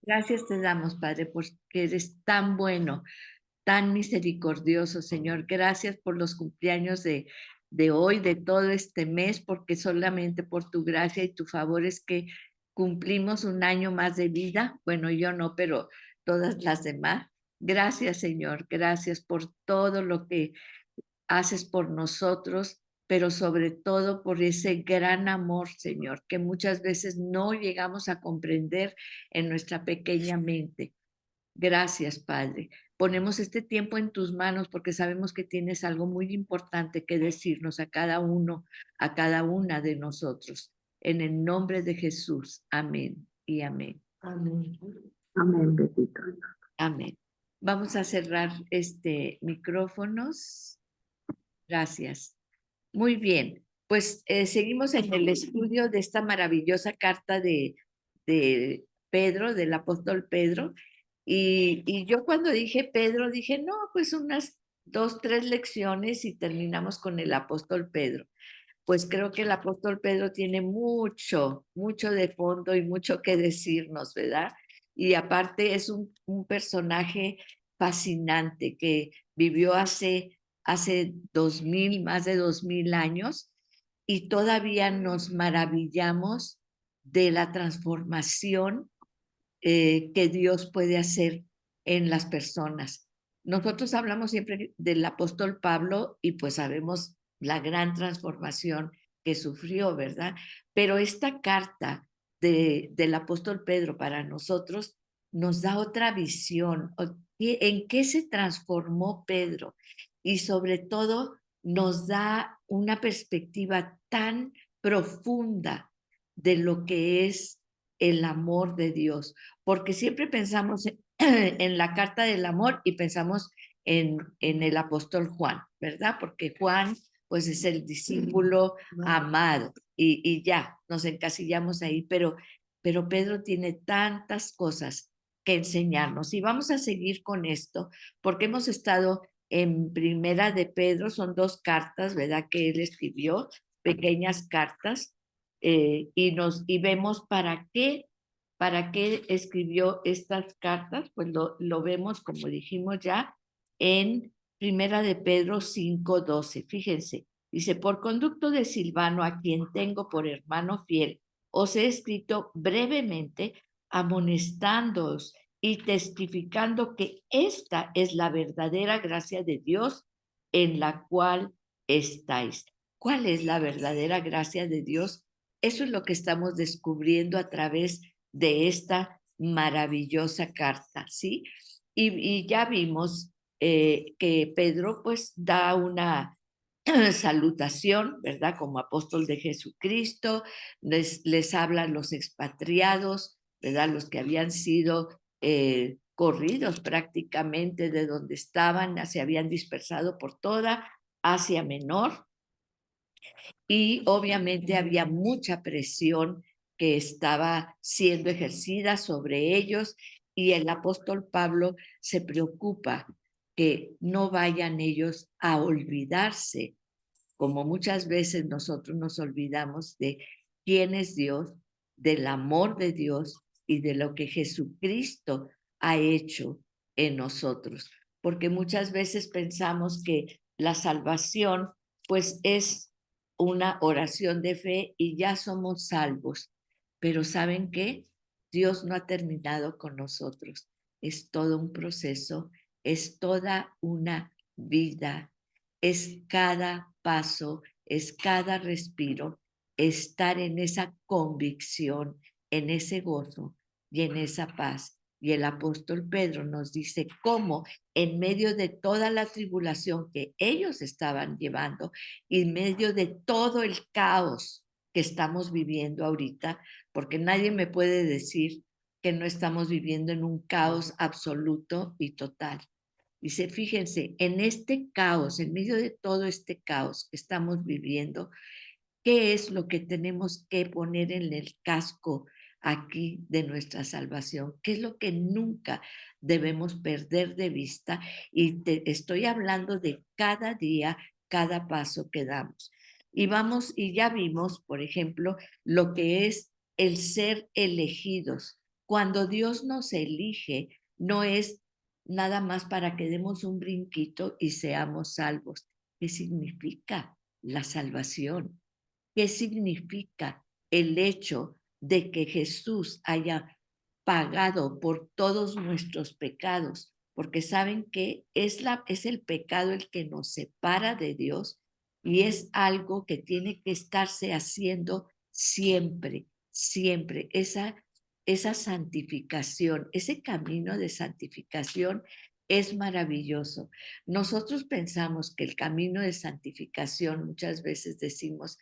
Gracias te damos, Padre, porque eres tan bueno, tan misericordioso, Señor. Gracias por los cumpleaños de hoy, de todo este mes, porque solamente por tu gracia y tu favor es que cumplimos un año más de vida. Bueno, yo no, pero todas las demás. Gracias, Señor. Gracias por todo lo que haces por nosotros, pero sobre todo por ese gran amor, Señor, que muchas veces no llegamos a comprender en nuestra pequeña mente. Gracias, Padre. Ponemos este tiempo en tus manos porque sabemos que tienes algo muy importante que decirnos a cada uno, a cada una de nosotros. En el nombre de Jesús. Amén y amén. Amén. Amén, bendito Dios. Amén. Vamos a cerrar micrófonos. Gracias. Muy bien, pues seguimos en el estudio de esta maravillosa carta de Pedro, del apóstol Pedro. Y yo cuando dije Pedro, dije, no, pues unas dos, tres lecciones y terminamos con el apóstol Pedro. Pues creo que el apóstol Pedro tiene mucho, mucho de fondo y mucho que decirnos, ¿verdad? Y aparte es un personaje fascinante que vivió hace 2000, más de 2000 años, y todavía nos maravillamos de la transformación que Dios puede hacer en las personas. Nosotros hablamos siempre del apóstol Pablo y pues sabemos la gran transformación que sufrió, ¿verdad? Pero esta carta del apóstol Pedro para nosotros nos da otra visión, en qué se transformó Pedro y sobre todo nos da una perspectiva tan profunda de lo que es el amor de Dios, porque siempre pensamos en la carta del amor y pensamos en el apóstol Juan, ¿verdad? Porque Juan, pues es el discípulo amado y ya, nos encasillamos ahí, pero Pedro tiene tantas cosas que enseñarnos y vamos a seguir con esto porque hemos estado en Primera de Pedro, son dos cartas, ¿verdad? Que él escribió, pequeñas cartas, y vemos para qué escribió estas cartas, pues lo vemos, como dijimos ya, en Primera de Pedro 5:12. Fíjense, dice, por conducto de Silvano, a quien tengo por hermano fiel, os he escrito brevemente amonestándoos y testificando que esta es la verdadera gracia de Dios en la cual estáis. ¿Cuál es la verdadera gracia de Dios? Eso es lo que estamos descubriendo a través de esta maravillosa carta, ¿sí? Y ya vimos que Pedro pues da una salutación, ¿verdad? Como apóstol de Jesucristo, les habla a los expatriados, ¿verdad? Los que habían sido corridos prácticamente de donde estaban, se habían dispersado por toda Asia Menor, y obviamente había mucha presión que estaba siendo ejercida sobre ellos y el apóstol Pablo se preocupa que no vayan ellos a olvidarse, como muchas veces nosotros nos olvidamos de quién es Dios, del amor de Dios y de lo que Jesucristo ha hecho en nosotros, porque muchas veces pensamos que la salvación pues es una oración de fe y ya somos salvos. Pero ¿saben qué? Dios no ha terminado con nosotros. Es todo un proceso, es toda una vida, es cada paso, es cada respiro, estar en esa convicción, en ese gozo y en esa paz. Y el apóstol Pedro nos dice cómo en medio de toda la tribulación que ellos estaban llevando y en medio de todo el caos que estamos viviendo ahorita, porque nadie me puede decir que no estamos viviendo en un caos absoluto y total. Dice, fíjense, en este caos, en medio de todo este caos que estamos viviendo, ¿qué es lo que tenemos que poner en el casco aquí de nuestra salvación? ¿Qué es lo que nunca debemos perder de vista? Y te estoy hablando de cada día, cada paso que damos. Y vamos, y ya vimos, por ejemplo, lo que es el ser elegidos. Cuando Dios nos elige, no es nada más para que demos un brinquito y seamos salvos. ¿Qué significa la salvación? ¿Qué significa el hecho de que Jesús haya pagado por todos nuestros pecados? Porque saben que es el pecado el que nos separa de Dios y es algo que tiene que estarse haciendo siempre, siempre. Esa santificación, ese camino de santificación es maravilloso. Nosotros pensamos que el camino de santificación, muchas veces decimos,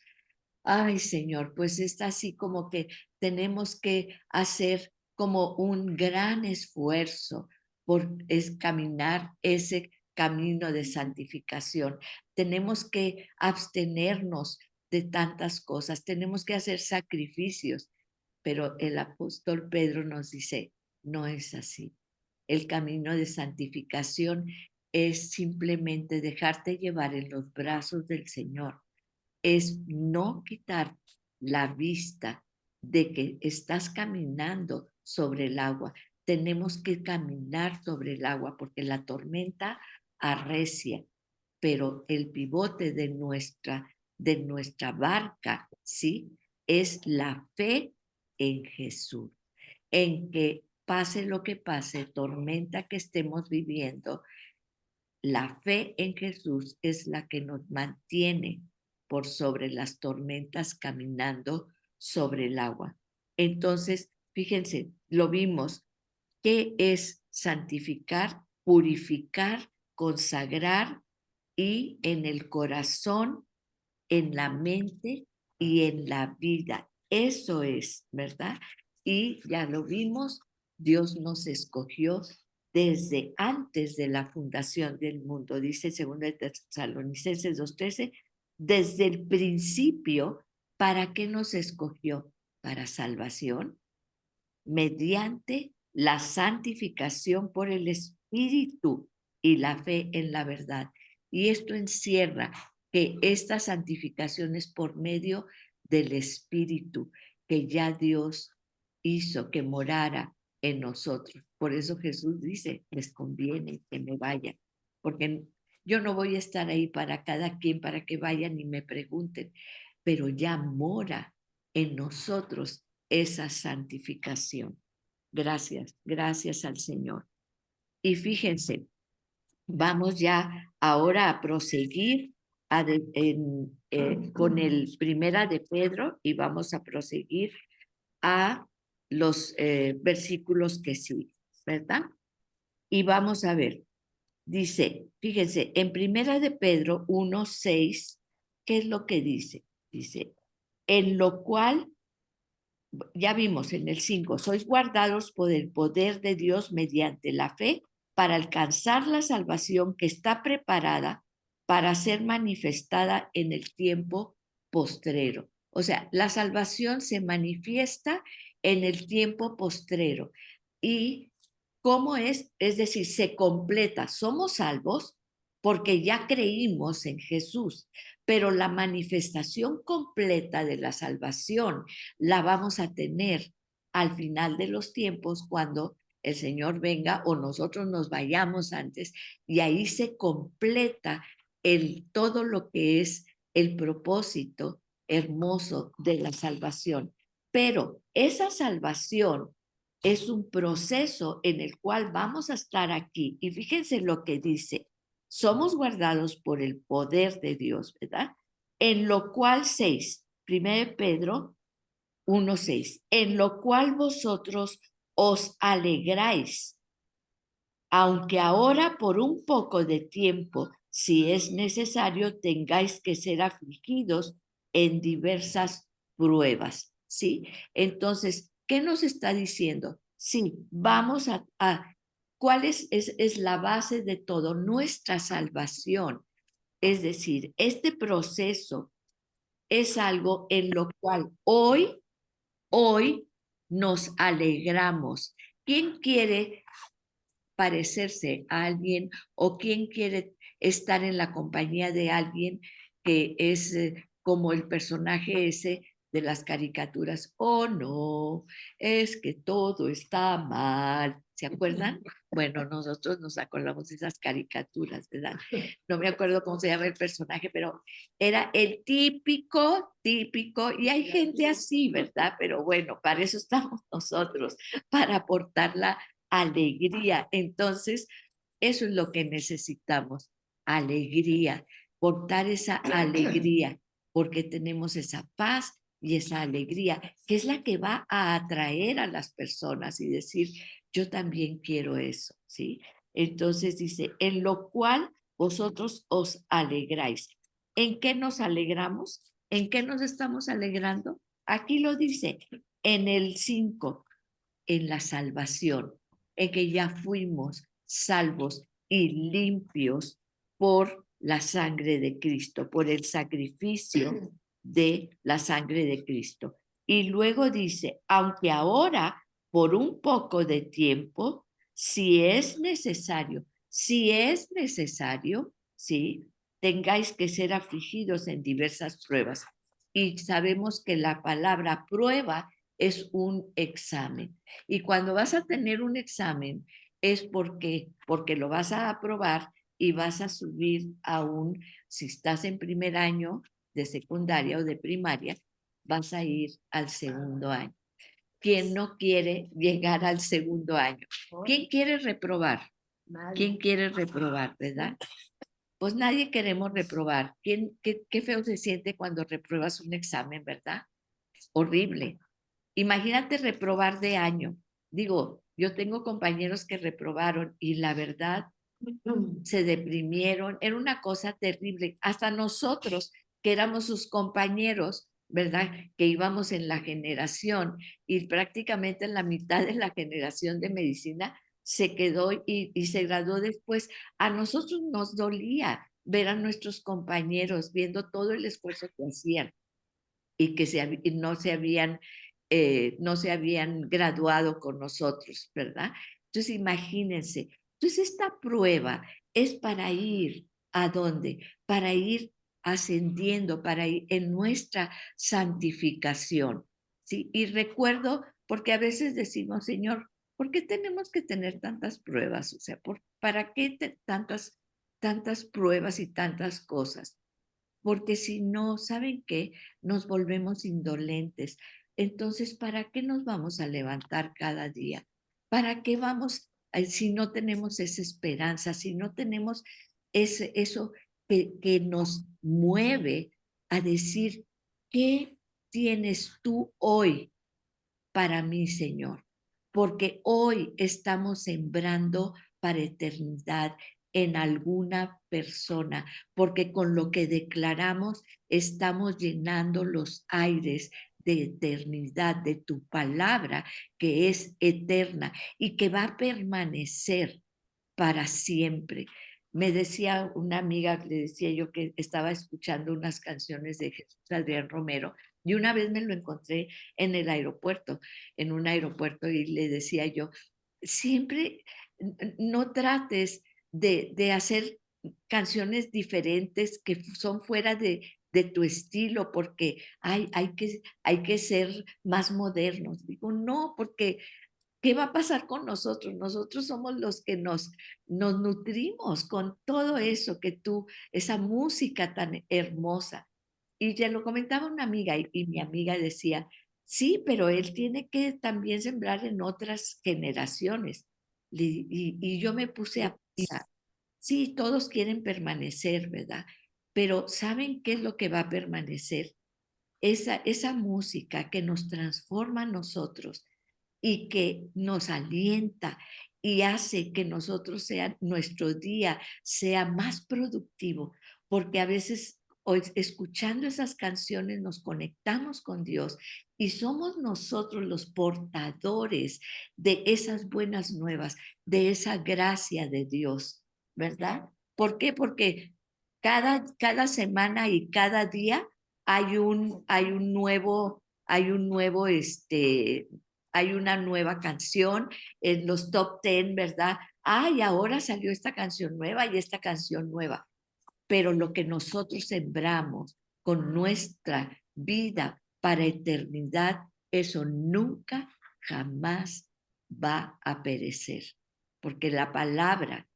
ay, Señor, pues está así como que tenemos que hacer como un gran esfuerzo por caminar ese camino de santificación. Tenemos que abstenernos de tantas cosas, tenemos que hacer sacrificios, pero el apóstol Pedro nos dice, no es así. El camino de santificación es simplemente dejarte llevar en los brazos del Señor, es no quitar la vista de que estás caminando sobre el agua. Tenemos que caminar sobre el agua porque la tormenta arrecia, pero el pivote de nuestra barca, ¿sí? Es la fe en Jesús, en que pase lo que pase, tormenta que estemos viviendo, la fe en Jesús es la que nos mantiene por sobre las tormentas caminando sobre el agua. Entonces, fíjense, lo vimos. ¿Qué es santificar? Purificar, consagrar y en el corazón, en la mente y en la vida. Eso es, ¿verdad? Y ya lo vimos, Dios nos escogió desde antes de la fundación del mundo, dice 2 Tesalonicenses 2:13, desde el principio. ¿Para qué nos escogió? Para salvación, mediante la santificación por el Espíritu y la fe en la verdad. Y esto encierra que esta santificación es por medio del Espíritu que ya Dios hizo que morara en nosotros. Por eso Jesús dice, les conviene que me vayan, porque yo no voy a estar ahí para cada quien, para que vayan y me pregunten, pero ya mora en nosotros esa santificación. Gracias, gracias al Señor. Y fíjense, vamos ya ahora a proseguir con el Primera de Pedro y vamos a proseguir a los versículos que siguen, ¿verdad? Y vamos a ver, dice, fíjense, en Primera de Pedro 1:6, ¿qué es lo que dice? Dice, en lo cual ya vimos en el 5, sois guardados por el poder de Dios mediante la fe para alcanzar la salvación que está preparada para ser manifestada en el tiempo postrero. O sea, la salvación se manifiesta en el tiempo postrero. ¿Y cómo es? Es decir, se completa. Somos salvos porque ya creímos en Jesús, pero la manifestación completa de la salvación la vamos a tener al final de los tiempos cuando el Señor venga o nosotros nos vayamos antes, y ahí se completa todo lo que es el propósito hermoso de la salvación. Pero esa salvación es un proceso en el cual vamos a estar aquí. Y fíjense lo que dice, somos guardados por el poder de Dios, ¿verdad? En lo cual 6, 1 Pedro 1:6, en lo cual vosotros os alegráis, aunque ahora por un poco de tiempo, si es necesario, tengáis que ser afligidos en diversas pruebas, ¿sí? Entonces, ¿qué nos está diciendo? Sí, vamos ¿cuál es la base de todo? Nuestra salvación. Es decir, este proceso es algo en lo cual hoy nos alegramos. ¿Quién quiere parecerse a alguien o quién quiere estar en la compañía de alguien que es como el personaje ese de las caricaturas. Oh, no, es que todo está mal. ¿Se acuerdan? Bueno, nosotros nos acordamos de esas caricaturas, ¿verdad? No me acuerdo cómo se llama el personaje, pero era el típico, y hay gente así, ¿verdad? Pero bueno, para eso estamos nosotros, para aportar la alegría. Entonces, eso es lo que necesitamos, alegría, portar esa alegría, porque tenemos esa paz y esa alegría, que es la que va a atraer a las personas y decir, yo también quiero eso, ¿sí? Entonces dice, en lo cual vosotros os alegráis. ¿En qué nos alegramos? ¿En qué nos estamos alegrando? Aquí lo dice, en el 5, en la salvación, en que ya fuimos salvos y limpios por la sangre de Cristo, por el sacrificio de la sangre de Cristo. Y luego dice, aunque ahora, por un poco de tiempo, si es necesario, ¿sí? Tengáis que ser afligidos en diversas pruebas. Y sabemos que la palabra prueba es un examen. Y cuando vas a tener un examen es porque lo vas a aprobar y vas a subir si estás en primer año de secundaria o de primaria, vas a ir al segundo año. ¿Quién no quiere llegar al segundo año? ¿Quién quiere reprobar? ¿Quién quiere reprobar, verdad? Pues nadie queremos reprobar. Qué feo se siente cuando repruebas un examen, ¿verdad? Horrible. Imagínate reprobar de año. Digo, yo tengo compañeros que reprobaron y la verdad se deprimieron. Era una cosa terrible. Hasta nosotros, que éramos sus compañeros, ¿verdad? Que íbamos en la generación y prácticamente en la mitad de la generación de medicina se quedó y se graduó después. A nosotros nos dolía ver a nuestros compañeros viendo todo el esfuerzo que hacían y que no se habían graduado con nosotros, ¿verdad? Entonces, imagínense. Entonces, esta prueba es para ir ¿a dónde? Para ir ascendiendo, para ir en nuestra santificación, ¿sí? Y recuerdo, porque a veces decimos, Señor, ¿por qué tenemos que tener tantas pruebas? O sea, ¿para qué tantas pruebas y tantas cosas? Porque si no, ¿saben qué? Nos volvemos indolentes. Entonces, ¿para qué nos vamos a levantar cada día? ¿Para qué vamos, si no tenemos esa esperanza, si no tenemos eso que nos mueve a decir, ¿qué tienes tú hoy para mí, Señor? Porque hoy estamos sembrando para eternidad en alguna persona, porque con lo que declaramos estamos llenando los aires de eternidad, de tu palabra que es eterna y que va a permanecer para siempre. Me decía una amiga, le decía yo que estaba escuchando unas canciones de Jesús Adrián Romero y una vez me lo encontré en el aeropuerto, en un aeropuerto y le decía yo, siempre no trates de hacer canciones diferentes que son fuera de tu estilo porque hay que ser más modernos. Digo, no, porque ¿qué va a pasar con nosotros? Nosotros somos los que nos nutrimos con todo eso esa música tan hermosa. Y ya lo comentaba una amiga y mi amiga decía, sí, pero él tiene que también sembrar en otras generaciones. Y yo me puse a pensar, sí, todos quieren permanecer, ¿verdad? Pero ¿saben qué es lo que va a permanecer? Esa música que nos transforma a nosotros y que nos alienta y hace que nuestro día sea más productivo, porque a veces escuchando esas canciones nos conectamos con Dios y somos nosotros los portadores de esas buenas nuevas, de esa gracia de Dios, ¿verdad? ¿Por qué? Porque cada semana y cada día hay una nueva canción en los top 10, ¿verdad? Ay, ahora salió esta canción nueva y esta canción nueva. Pero lo que nosotros sembramos con nuestra vida para eternidad, eso nunca, jamás va a perecer, porque la palabra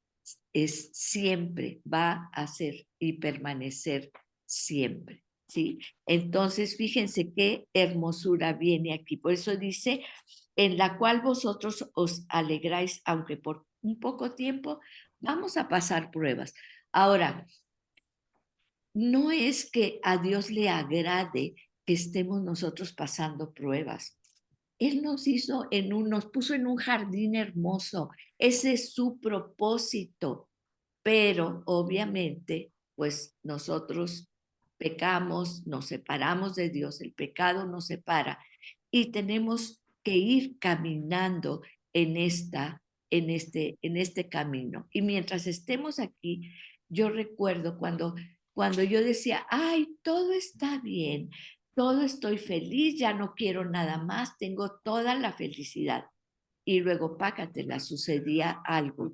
es siempre, va a ser y permanecer siempre, ¿sí? Entonces, fíjense qué hermosura viene aquí. Por eso dice, en la cual vosotros os alegráis, aunque por un poco tiempo vamos a pasar pruebas. Ahora, no es que a Dios le agrade que estemos nosotros pasando pruebas. Él nos hizo nos puso en un jardín hermoso. Ese es su propósito. Pero obviamente, pues nosotros pecamos, nos separamos de Dios, el pecado nos separa y tenemos que ir caminando en este camino. Y mientras estemos aquí, yo recuerdo cuando yo decía, ay, todo está bien, todo estoy feliz, ya no quiero nada más, tengo toda la felicidad. Y luego, pácatela, sucedía algo.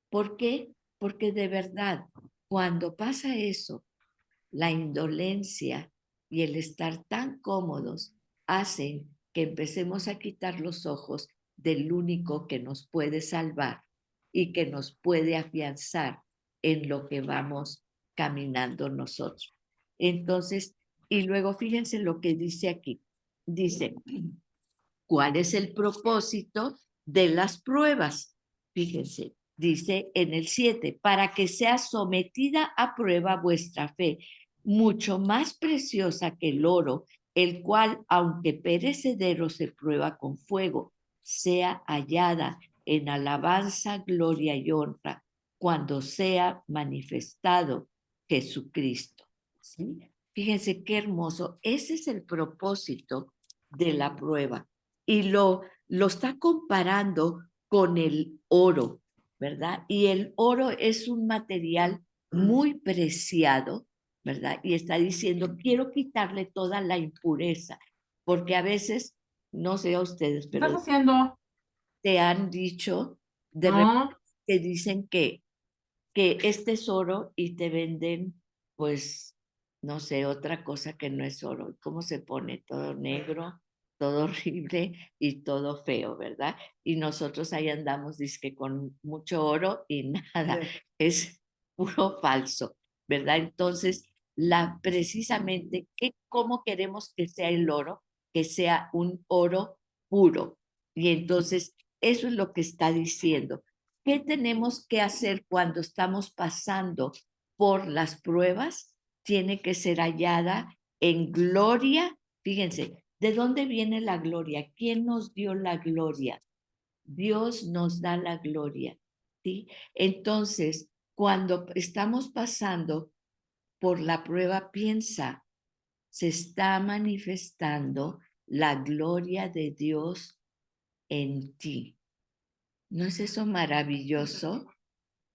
¿Por qué? Porque de verdad, cuando pasa eso, la indolencia y el estar tan cómodos hacen que empecemos a quitar los ojos del único que nos puede salvar y que nos puede afianzar en lo que vamos caminando nosotros. Entonces, y luego fíjense lo que dice aquí. Dice, ¿cuál es el propósito de las pruebas? Fíjense, dice en el 7, para que sea sometida a prueba vuestra fe, mucho más preciosa que el oro, el cual, aunque perecedero se prueba con fuego, sea hallada en alabanza, gloria y honra cuando sea manifestado Jesucristo. ¿Sí? Fíjense qué hermoso. Ese es el propósito de la prueba y lo está comparando con el oro, ¿verdad? Y el oro es un material muy preciado, ¿verdad? Y está diciendo, quiero quitarle toda la impureza, porque a veces, no sé a ustedes, ¿Qué estás pero haciendo? te han dicho, de repente No, te dicen que este es oro y te venden, pues, no sé, otra cosa que no es oro. ¿Cómo se pone? Todo negro, todo horrible y todo feo, ¿verdad? Y nosotros ahí andamos, dizque con mucho oro y nada, es puro falso, ¿verdad? Entonces, precisamente, ¿cómo queremos que sea el oro? Que sea un oro puro. Y entonces, eso es lo que está diciendo. ¿Qué tenemos que hacer cuando estamos pasando por las pruebas? Tiene que ser hallada en gloria. Fíjense, ¿de dónde viene la gloria? ¿Quién nos dio la gloria? Dios nos da la gloria, ¿sí? Entonces, cuando estamos pasando por la prueba, piensa, se está manifestando la gloria de Dios en ti. ¿No es eso maravilloso?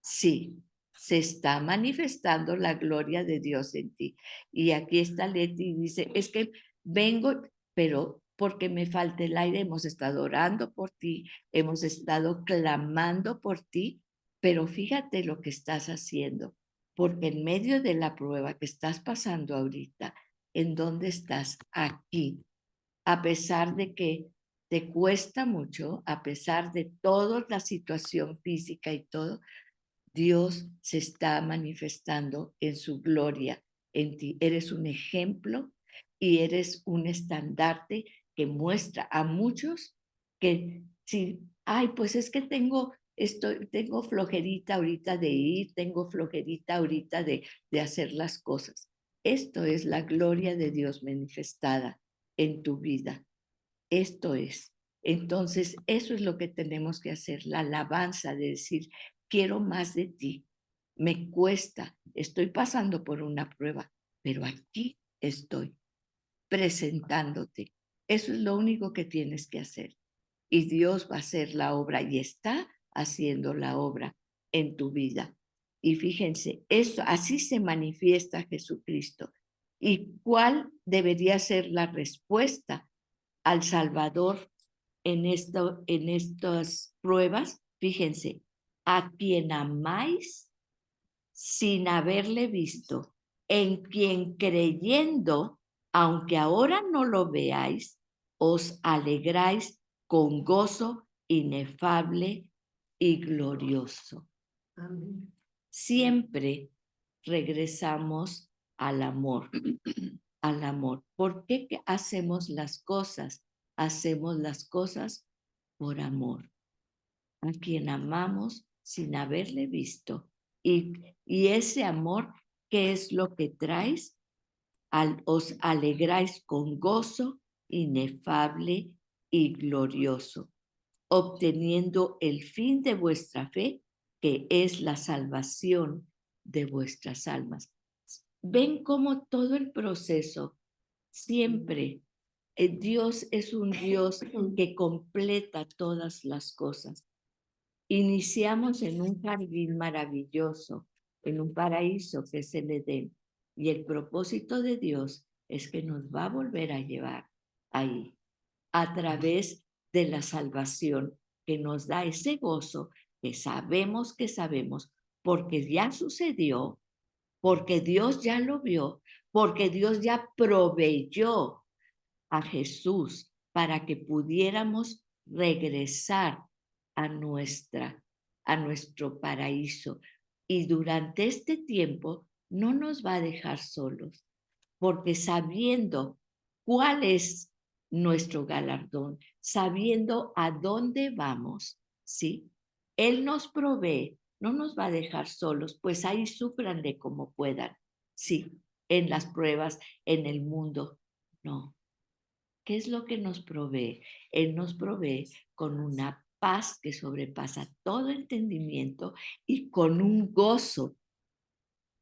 Sí, se está manifestando la gloria de Dios en ti. Y aquí está Leti y dice, es que vengo, pero porque me falta el aire, hemos estado orando por ti, hemos estado clamando por ti, pero fíjate lo que estás haciendo, porque en medio de la prueba que estás pasando ahorita, ¿en dónde estás? Aquí, a pesar de que te cuesta mucho, a pesar de toda la situación física y todo, Dios se está manifestando en su gloria en ti. Eres un ejemplo y eres un estandarte que muestra a muchos que si, ay, pues es que tengo flojerita ahorita de ir, tengo flojerita ahorita de hacer las cosas. Esto es la gloria de Dios manifestada en tu vida. Esto es. Entonces, eso es lo que tenemos que hacer, la alabanza de decir, quiero más de ti. Me cuesta, estoy pasando por una prueba, pero aquí estoy presentándote. Eso es lo único que tienes que hacer. Y Dios va a hacer la obra y está haciendo la obra en tu vida. Y fíjense, eso así se manifiesta Jesucristo. ¿Y cuál debería ser la respuesta al Salvador en estas pruebas? Fíjense, a quien amáis sin haberle visto, en quien creyendo Aunque ahora no lo veáis, os alegráis con gozo inefable y glorioso. Amén. Siempre regresamos al amor, al amor. ¿Por qué hacemos las cosas? Hacemos las cosas por amor. A quien amamos sin haberle visto. Y ese amor, ¿qué es lo que traes? Os alegráis con gozo inefable y glorioso, obteniendo el fin de vuestra fe, que es la salvación de vuestras almas. Ven cómo todo el proceso, siempre, Dios es un Dios que completa todas las cosas. Iniciamos en un jardín maravilloso, en un paraíso que es el Edén. Y el propósito de Dios es que nos va a volver a llevar ahí, a través de la salvación que nos da ese gozo que sabemos, porque ya sucedió, porque Dios ya lo vio, porque Dios ya proveyó a Jesús para que pudiéramos regresar a nuestro paraíso. Y durante este tiempo no nos va a dejar solos, porque sabiendo cuál es nuestro galardón, sabiendo a dónde vamos, ¿sí? Él nos provee, no nos va a dejar solos, pues ahí súfranle como puedan, sí, en las pruebas, en el mundo, no. ¿Qué es lo que nos provee? Él nos provee con una paz que sobrepasa todo entendimiento y con un gozo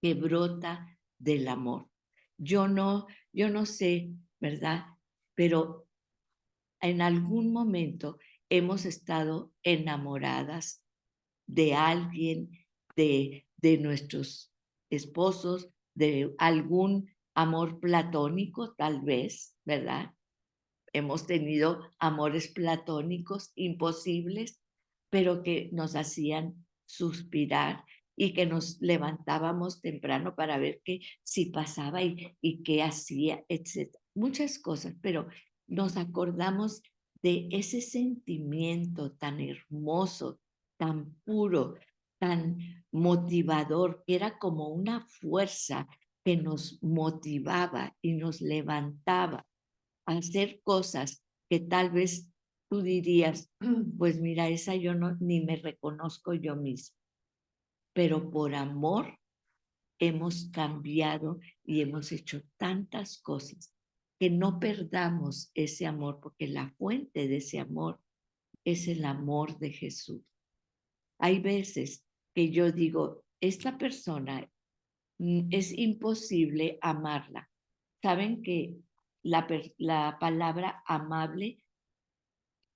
que brota del amor. Yo no sé, ¿verdad? Pero en algún momento hemos estado enamoradas de alguien, de nuestros esposos, de algún amor platónico, tal vez, ¿verdad? Hemos tenido amores platónicos imposibles, pero que nos hacían suspirar y que nos levantábamos temprano para ver qué si pasaba y qué hacía, etc. Muchas cosas, pero nos acordamos de ese sentimiento tan hermoso, tan puro, tan motivador, que era como una fuerza que nos motivaba y nos levantaba a hacer cosas que tal vez tú dirías, pues mira, esa yo no, ni me reconozco yo misma, pero por amor hemos cambiado y hemos hecho tantas cosas que no perdamos ese amor, porque la fuente de ese amor es el amor de Jesús. Hay veces que yo digo, esta persona es imposible amarla. Saben que la palabra amable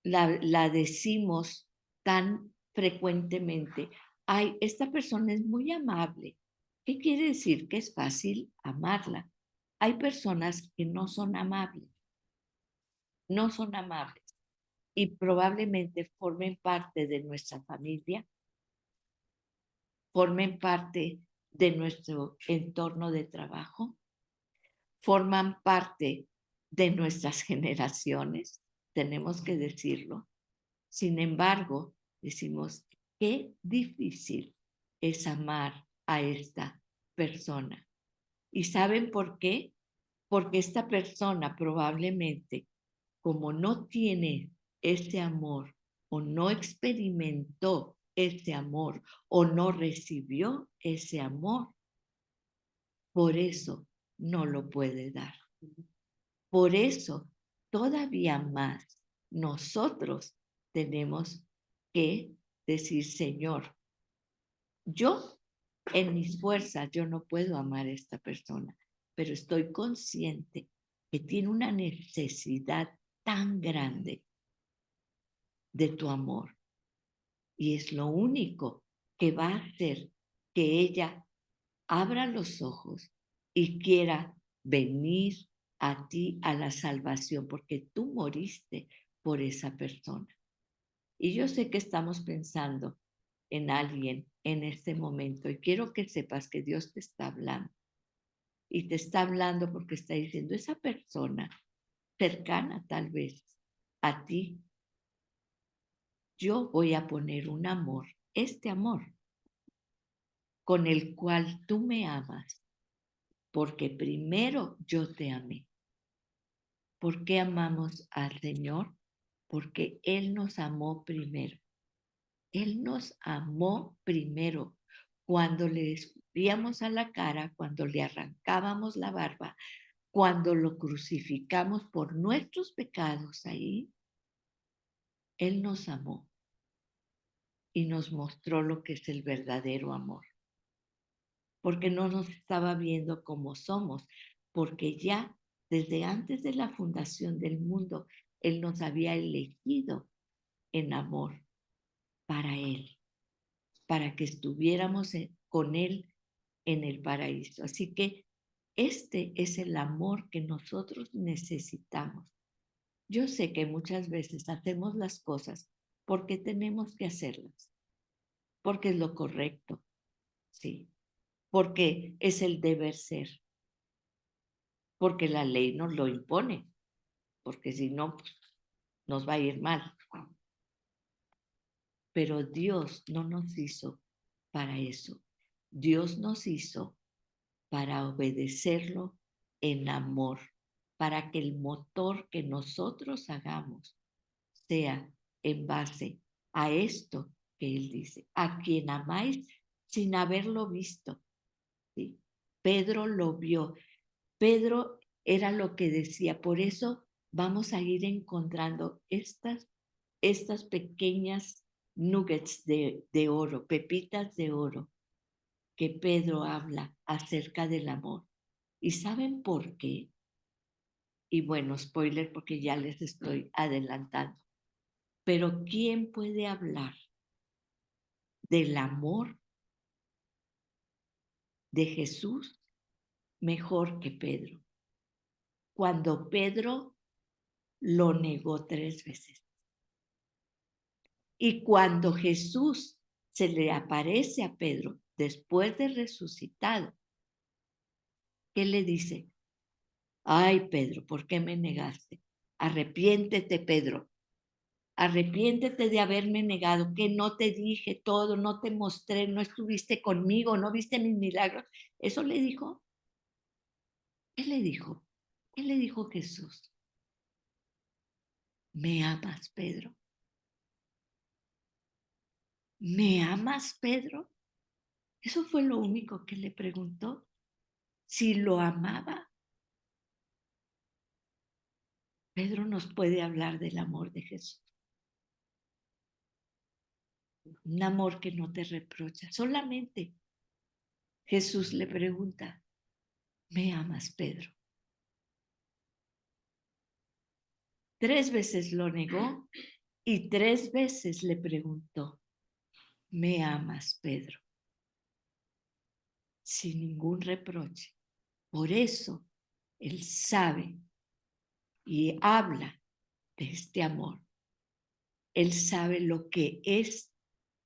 la decimos tan frecuentemente. Ay, esta persona es muy amable. ¿Qué quiere decir? Que es fácil amarla. Hay personas que no son amables, no son amables y probablemente formen parte de nuestra familia, formen parte de nuestro entorno de trabajo, forman parte de nuestras generaciones, tenemos que decirlo. Sin embargo, decimos, qué difícil es amar a esta persona. ¿Y saben por qué? Porque esta persona probablemente, como no tiene ese amor o no experimentó ese amor o no recibió ese amor, por eso no lo puede dar. Por eso, todavía más, nosotros tenemos que decir, Señor, yo en mis fuerzas, yo no puedo amar a esta persona, pero estoy consciente que tiene una necesidad tan grande de tu amor. Y es lo único que va a hacer que ella abra los ojos y quiera venir a ti a la salvación, porque tú moriste por esa persona. Y yo sé que estamos pensando en alguien en este momento y quiero que sepas que Dios te está hablando. y te está hablando porque está diciendo, esa persona cercana tal vez a ti, yo voy a poner un amor, este amor, con el cual tú me amas, porque primero yo te amé. ¿Por qué amamos al Señor? Porque Él nos amó primero. Él nos amó primero. Cuando le escupíamos a la cara, cuando le arrancábamos la barba, cuando lo crucificamos por nuestros pecados ahí, Él nos amó y nos mostró lo que es el verdadero amor. Porque no nos estaba viendo como somos, porque ya desde antes de la fundación del mundo, Él nos había elegido en amor para Él, para que estuviéramos con Él en el paraíso. Así que este es el amor que nosotros necesitamos. Yo sé que muchas veces hacemos las cosas porque tenemos que hacerlas, porque es lo correcto, sí, porque es el deber ser, porque la ley nos lo impone, porque si no, pues, nos va a ir mal. Pero Dios no nos hizo para eso. Dios nos hizo para obedecerlo en amor, para que el motor que nosotros hagamos sea en base a esto que Él dice, a quien amáis sin haberlo visto. ¿Sí? Pedro lo vio. Pedro era lo que decía, por eso vamos a ir encontrando estas pequeñas nuggets de oro, pepitas de oro, que Pedro habla acerca del amor. ¿Y saben por qué? Y bueno, spoiler porque ya les estoy adelantando. Pero ¿quién puede hablar del amor de Jesús mejor que Pedro? Cuando Pedro lo negó 3 veces. Y cuando Jesús se le aparece a Pedro después de resucitado, ¿qué le dice? Ay, Pedro, ¿por qué me negaste? Arrepiéntete, Pedro. Arrepiéntete de haberme negado, que no te dije todo, no te mostré, no estuviste conmigo, no viste mis milagros. Eso le dijo. ¿Qué le dijo? ¿Qué le dijo Jesús? ¿Me amas, Pedro? ¿Me amas, Pedro? Eso fue lo único que le preguntó. Si lo amaba, Pedro nos puede hablar del amor de Jesús. Un amor que no te reprocha. Solamente Jesús le pregunta, ¿me amas, Pedro? 3 veces lo negó y 3 veces le preguntó, ¿me amas, Pedro? Sin ningún reproche. Por eso Él sabe y habla de este amor. Él sabe lo que es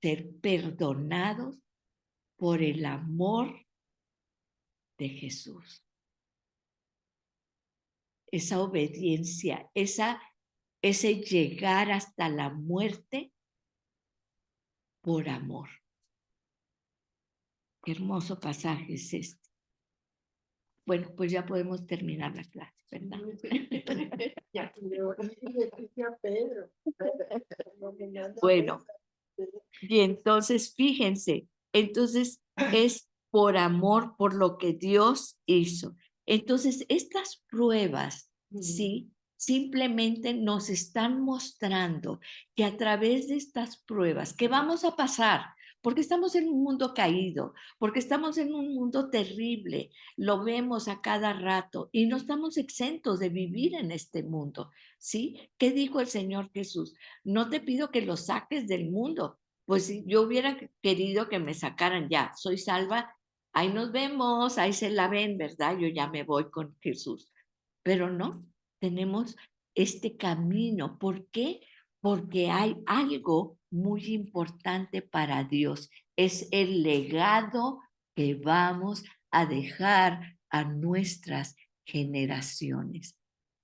ser perdonados por el amor de Jesús. Esa obediencia, ese llegar hasta la muerte por amor. Qué hermoso pasaje es este. Bueno, pues ya podemos terminar la clase, ¿verdad? Bueno, y entonces fíjense, entonces es por amor, por lo que Dios hizo. Entonces, estas pruebas, ¿sí? Simplemente nos están mostrando que a través de estas pruebas que vamos a pasar, porque estamos en un mundo caído, porque estamos en un mundo terrible, lo vemos a cada rato y no estamos exentos de vivir en este mundo, ¿sí? ¿Qué dijo el Señor Jesús? No te pido que lo saques del mundo, pues si yo hubiera querido que me sacaran ya, soy salva, ahí nos vemos, ahí se la ven, ¿verdad? Yo ya me voy con Jesús. Pero no, tenemos este camino. ¿Por qué? Porque hay algo muy importante para Dios. Es el legado que vamos a dejar a nuestras generaciones.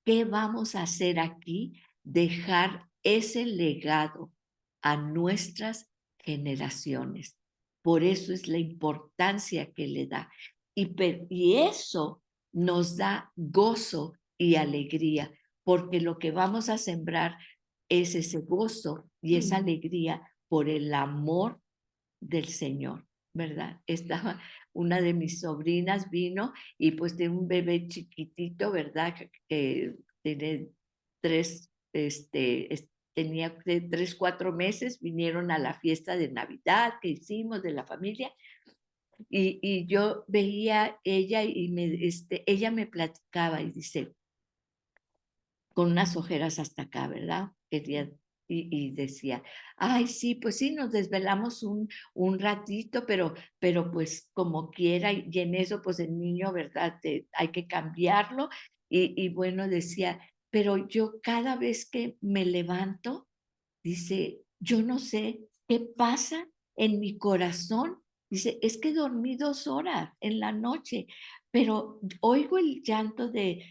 ¿Qué vamos a hacer aquí? Dejar ese legado a nuestras generaciones. Por eso es la importancia que le da. Y eso nos da gozo y alegría, porque lo que vamos a sembrar es ese gozo y esa alegría por el amor del Señor, ¿verdad? Estaba una de mis sobrinas vino y pues de un bebé chiquitito, ¿verdad? Que tiene tenía de 3, 4 meses, vinieron a la fiesta de Navidad que hicimos de la familia y yo veía ella y ella me platicaba y dice, con unas ojeras hasta acá, ¿verdad? Y decía, ay, sí, pues sí, nos desvelamos un ratito, pero pues como quiera, y en eso pues el niño, ¿verdad? Hay que cambiarlo. Y bueno, decía, pero yo cada vez que me levanto, dice, yo no sé qué pasa en mi corazón. Dice, es que dormí 2 horas en la noche, pero oigo el llanto de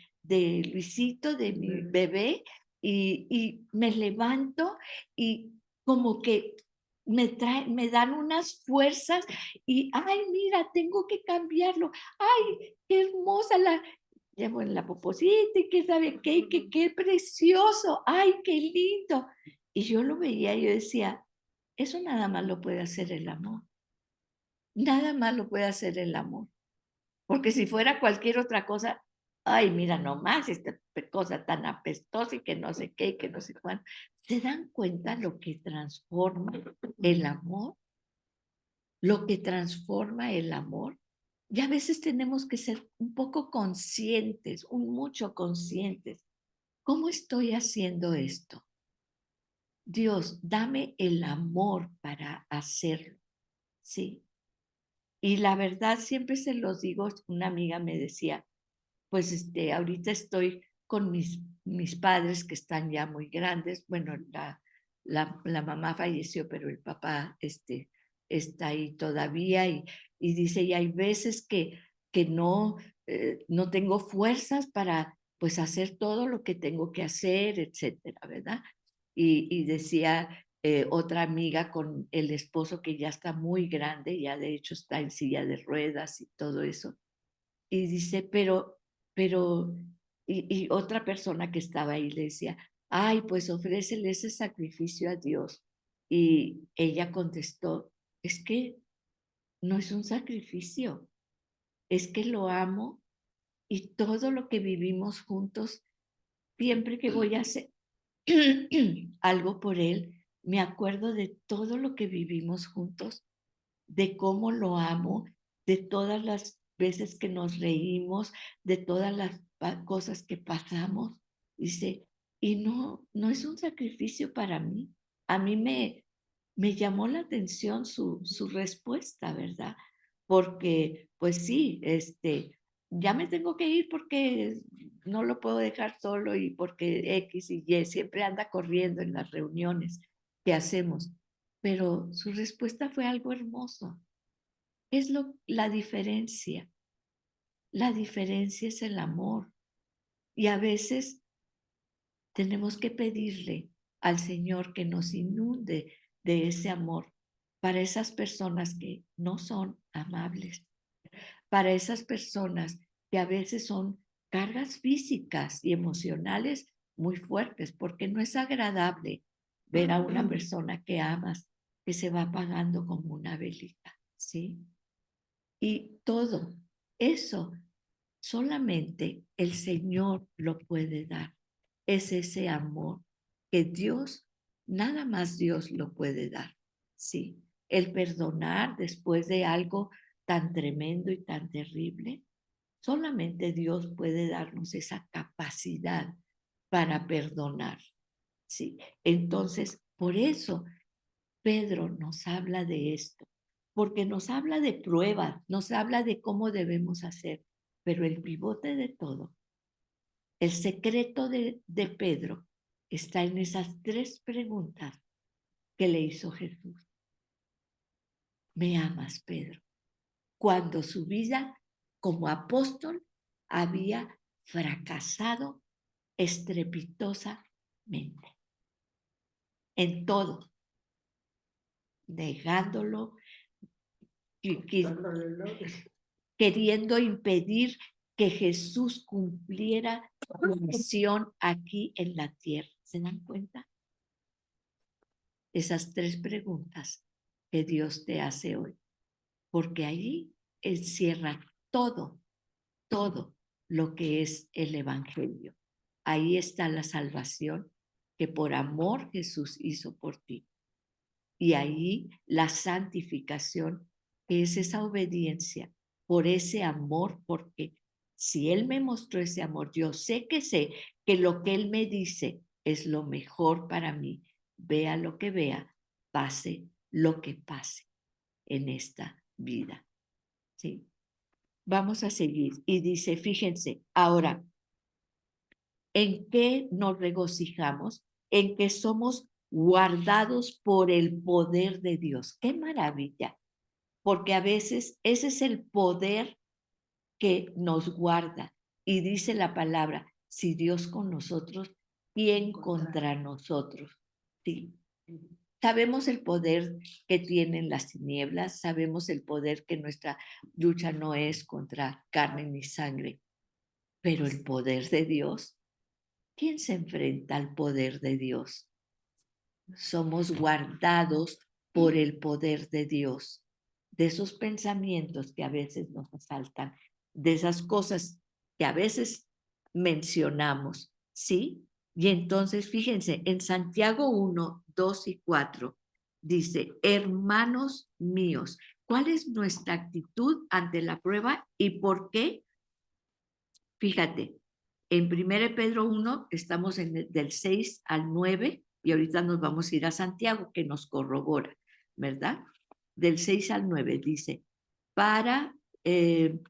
Luisito, de mi bebé, y me levanto y como que me dan unas fuerzas y, ay, mira, tengo que cambiarlo. Ay, qué hermosa llevo en la poposita y qué sabe qué, qué precioso. Ay, qué lindo. Y yo lo veía y yo decía, eso nada más lo puede hacer el amor. Nada más lo puede hacer el amor. Porque si fuera cualquier otra cosa, ay, mira nomás esta cosa tan apestosa y que no sé qué y que no sé cuánto. ¿Se dan cuenta lo que transforma el amor? Lo que transforma el amor. Y a veces tenemos que ser un poco conscientes, mucho conscientes. ¿Cómo estoy haciendo esto? Dios, dame el amor para hacerlo, ¿sí? Y la verdad, siempre se los digo, una amiga me decía, pues ahorita estoy con mis padres que están ya muy grandes. Bueno, la mamá falleció, pero el papá está ahí todavía y dice, y hay veces que no tengo fuerzas para pues hacer todo lo que tengo que hacer, etcétera, ¿verdad? Y decía otra amiga con el esposo que ya está muy grande, ya de hecho está en silla de ruedas y todo eso y dice, pero, y otra persona que estaba ahí le decía, ay, pues ofrécele ese sacrificio a Dios. Y ella contestó, es que no es un sacrificio, es que lo amo y todo lo que vivimos juntos, siempre que voy a hacer algo por él, me acuerdo de todo lo que vivimos juntos, de cómo lo amo, de todas las veces que nos reímos, de todas las cosas que pasamos. Dice, y no es un sacrificio para mí. A mí me llamó la atención su respuesta, ¿verdad? Porque, pues sí, ya me tengo que ir porque no lo puedo dejar solo y porque X y Y siempre anda corriendo en las reuniones que hacemos. Pero su respuesta fue algo hermoso. Es la diferencia. La diferencia es el amor. Y a veces tenemos que pedirle al Señor que nos inunde de ese amor para esas personas que no son amables, para esas personas que a veces son cargas físicas y emocionales muy fuertes, porque no es agradable ver a una persona que amas que se va apagando como una velita, ¿sí? Y todo eso solamente el Señor lo puede dar. Es ese amor que Dios, nada más Dios lo puede dar. Sí, el perdonar después de algo tan tremendo y tan terrible, solamente Dios puede darnos esa capacidad para perdonar. Sí, entonces, por eso Pedro nos habla de esto, porque nos habla de pruebas, nos habla de cómo debemos hacer, pero el pivote de todo, el secreto de Pedro está en esas 3 preguntas que le hizo Jesús. ¿Me amas, Pedro? Cuando su vida como apóstol había fracasado estrepitosamente en todo, negándolo, queriendo impedir que Jesús cumpliera su misión aquí en la tierra. ¿Se dan cuenta? Esas 3 preguntas que Dios te hace hoy, porque ahí encierra todo lo que es el Evangelio. Ahí está la salvación que por amor Jesús hizo por ti. Y ahí la santificación, que es esa obediencia por ese amor, porque si Él me mostró ese amor, yo sé que lo que Él me dice es lo mejor para mí, vea lo que vea, pase lo que pase en esta vida. ¿Sí? Vamos a seguir. Y dice, fíjense, ahora, ¿en qué nos regocijamos? En que somos guardados por el poder de Dios. ¡Qué maravilla! Porque a veces ese es el poder que nos guarda. Y dice la palabra, si Dios con nosotros, ¿quién contra nosotros? Sí. Sabemos el poder que tienen las tinieblas, sabemos el poder que nuestra lucha no es contra carne ni sangre, pero el poder de Dios, ¿quién se enfrenta al poder de Dios? Somos guardados por el poder de Dios, de esos pensamientos que a veces nos asaltan, de esas cosas que a veces mencionamos, ¿sí? Y entonces, fíjense, en Santiago 1, 2 y 4 dice, hermanos míos, ¿cuál es nuestra actitud ante la prueba y por qué? Fíjate, en 1 Pedro 1 estamos del 6 al 9 y ahorita nos vamos a ir a Santiago que nos corrobora, ¿verdad? Del 6 al 9 dice, en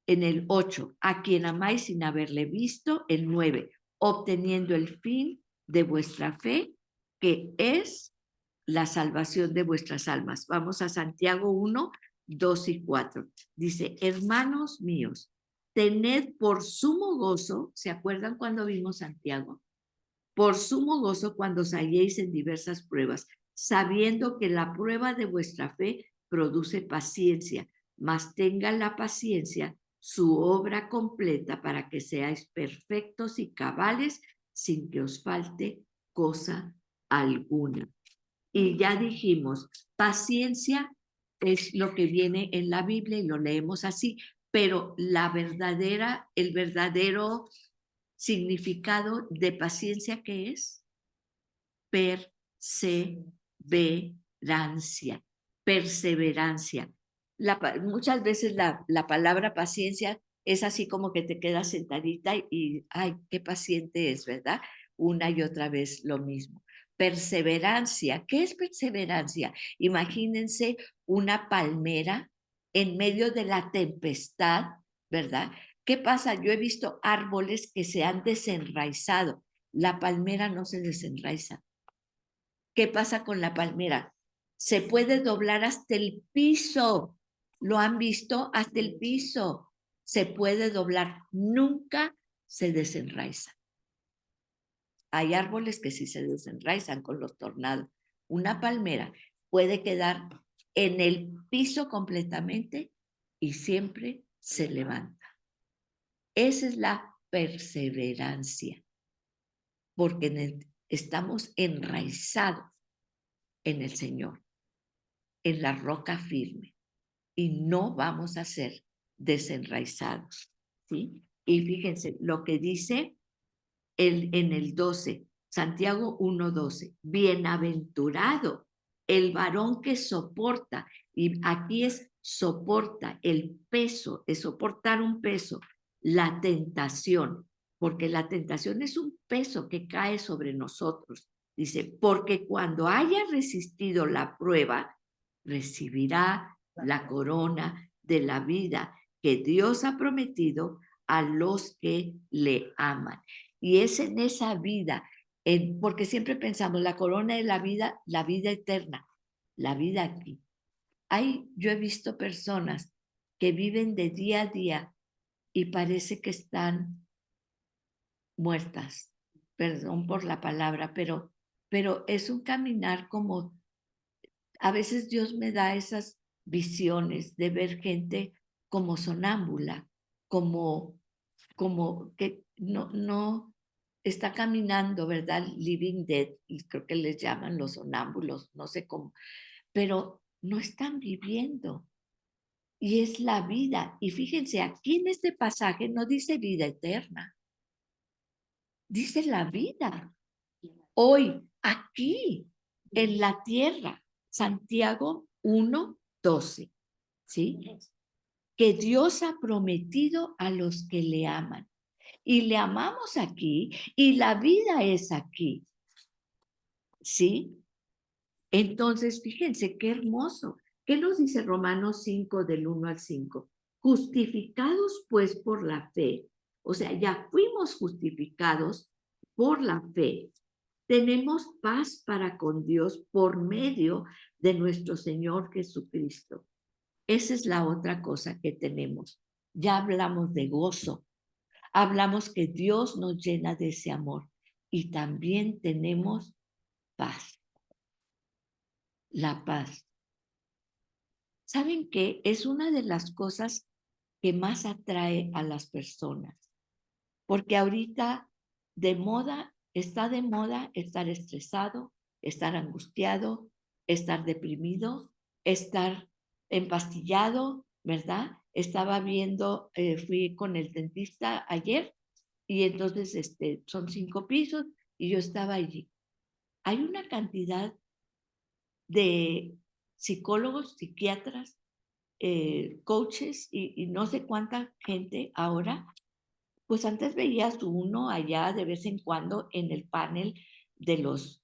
el 8, a quien amáis sin haberle visto, el 9, obteniendo el fin de vuestra fe, que es la salvación de vuestras almas. Vamos a Santiago 1, 2 y 4. Dice, hermanos míos, tened por sumo gozo, ¿se acuerdan cuando vimos Santiago? Por sumo gozo cuando os halléis en diversas pruebas, sabiendo que la prueba de vuestra fe produce paciencia, mas tenga la paciencia su obra completa para que seáis perfectos y cabales sin que os falte cosa alguna. Y ya dijimos, paciencia es lo que viene en la Biblia y lo leemos así, pero el verdadero significado de paciencia, ¿qué es? Perseverancia, perseverancia. Muchas veces la palabra paciencia es así como que te quedas sentadita y, ay, qué paciente es, ¿verdad? Una y otra vez lo mismo. Perseverancia, ¿qué es perseverancia? Imagínense una palmera en medio de la tempestad, ¿verdad? ¿Qué pasa? Yo he visto árboles que se han desenraizado. La palmera no se desenraiza. ¿Qué pasa con la palmera? Se puede doblar hasta el piso. ¿Lo han visto? Hasta el piso. Se puede doblar. Nunca se desenraiza. Hay árboles que sí se desenraizan con los tornados. Una palmera puede quedar en el piso completamente y siempre se levanta. Esa es la perseverancia, porque estamos enraizados en el Señor, en la roca firme, y no vamos a ser desenraizados, ¿sí? Y fíjense lo que dice en el 12, Santiago 1:12, bienaventurado el varón que soporta, y aquí es soporta el peso, es soportar un peso, la tentación, porque la tentación es un peso que cae sobre nosotros. Dice, porque cuando haya resistido la prueba, recibirá la corona de la vida que Dios ha prometido a los que le aman. Y es en esa vida, porque siempre pensamos, la corona de la vida eterna, la vida aquí. Yo he visto personas que viven de día a día y parece que están muertas. Perdón por la palabra, pero es un caminar como, a veces Dios me da esas visiones de ver gente como sonámbula, como que no está caminando, ¿verdad? Living dead, y creo que les llaman los sonámbulos, no sé cómo, pero no están viviendo. Y es la vida. Y fíjense, aquí en este pasaje no dice vida eterna, dice la vida. Hoy, aquí, en la tierra, Santiago 1:12, ¿sí? Que Dios ha prometido a los que le aman. Y le amamos aquí y la vida es aquí, ¿sí? Entonces, fíjense qué hermoso. ¿Qué nos dice Romanos 5 del 1 al 5? Justificados pues por la fe, o sea, ya fuimos justificados por la fe. Tenemos paz para con Dios por medio de nuestro Señor Jesucristo. Esa es la otra cosa que tenemos. Ya hablamos de gozo, hablamos que Dios nos llena de ese amor y también tenemos paz, la paz. ¿Saben qué? Es una de las cosas que más atrae a las personas, porque ahorita está de moda estar estresado, estar angustiado, estar deprimido, estar empastillado, ¿verdad? Estaba viendo, fui con el dentista ayer y entonces son 5 pisos y yo estaba allí. Hay una cantidad de psicólogos, psiquiatras, coaches y no sé cuánta gente ahora. Pues antes veías uno allá de vez en cuando en el panel de los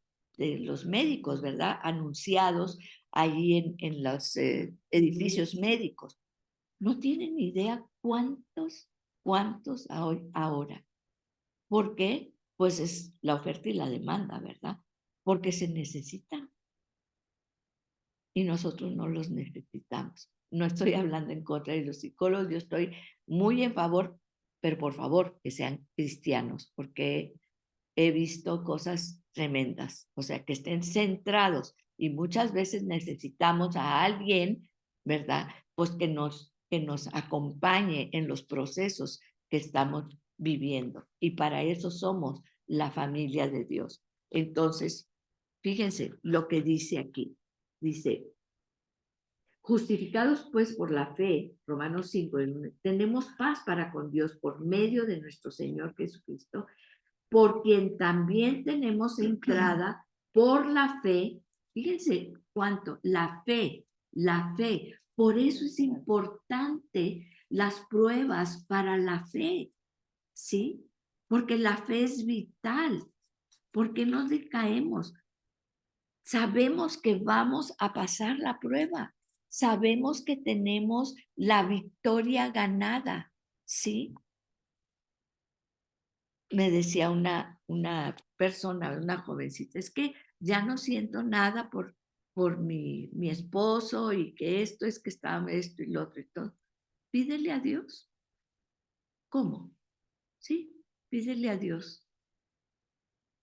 médicos, ¿verdad? Anunciados allí en los edificios médicos. No tienen idea cuántos hay ahora. ¿Por qué? Pues es la oferta y la demanda, ¿verdad? Porque se necesitan y nosotros no los necesitamos. No estoy hablando en contra de los psicólogos, yo estoy muy en favor, pero por favor que sean cristianos, porque he visto cosas tremendas, o sea, que estén centrados y muchas veces necesitamos a alguien, ¿verdad? Pues que nos acompañe en los procesos que estamos viviendo y para eso somos la familia de Dios. Entonces, fíjense lo que dice aquí. Dice, justificados pues por la fe, Romanos 5, tenemos paz para con Dios por medio de nuestro Señor Jesucristo, por quien también tenemos entrada por la fe. Fíjense cuánto, la fe. Por eso es importante las pruebas para la fe, ¿sí? Porque la fe es vital, porque no decaemos. Sabemos que vamos a pasar la prueba, sabemos que tenemos la victoria ganada, ¿sí? Me decía una persona, una jovencita, es que ya no siento nada por mi esposo y que esto es que estaba esto y lo otro y todo. Pídele a Dios. ¿Cómo? Sí, pídele a Dios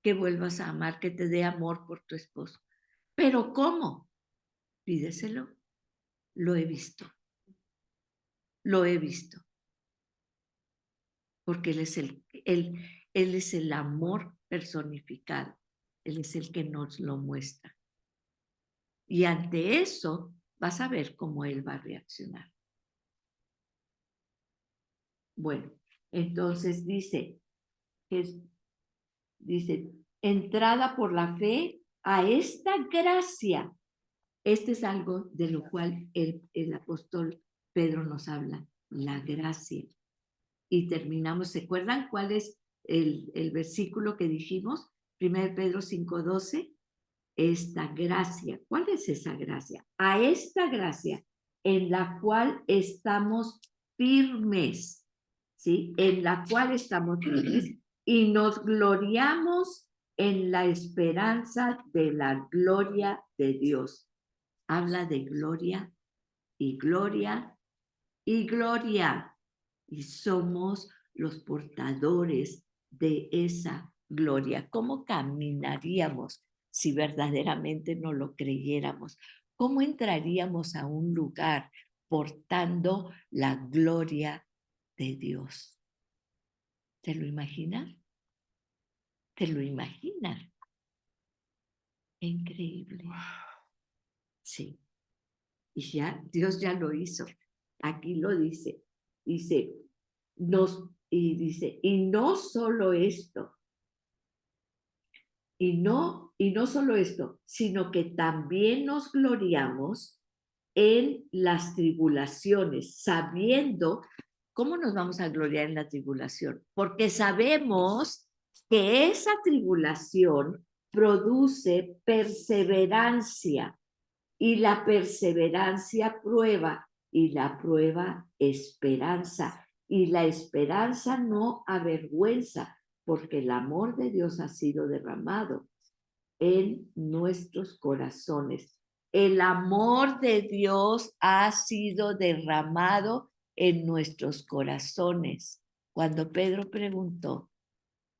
que vuelvas a amar, que te dé amor por tu esposo. Pero ¿cómo? Pídeselo. Lo he visto. Lo he visto. Porque él es el amor personificado. Él es el que nos lo muestra. Y ante eso vas a ver cómo él va a reaccionar. Bueno, entonces dice, entrada por la fe a esta gracia. Este es algo de lo cual el apóstol Pedro nos habla, la gracia. Y terminamos, ¿se acuerdan cuál es el versículo que dijimos? 1 Pedro 5:12. Esta gracia, ¿cuál es esa gracia? A esta gracia en la cual estamos firmes, ¿sí? En la cual estamos firmes y nos gloriamos en la esperanza de la gloria de Dios. Habla de gloria y gloria y gloria. y somos los portadores de esa gloria. ¿Cómo caminaríamos si verdaderamente no lo creyéramos? ¿Cómo entraríamos a un lugar portando la gloria de Dios? ¿Te lo imaginas? ¿Te lo imaginas? Increíble. Sí. Y ya, Dios ya lo hizo. Aquí lo dice. Dice, y no solo esto, y no solo esto, sino que también nos gloriamos en las tribulaciones, sabiendo cómo nos vamos a gloriar en la tribulación, porque sabemos que esa tribulación produce perseverancia y la perseverancia prueba y la prueba esperanza y la esperanza no avergüenza porque el amor de Dios ha sido derramado en nuestros corazones. El amor de Dios ha sido derramado en nuestros corazones. Cuando Pedro preguntó,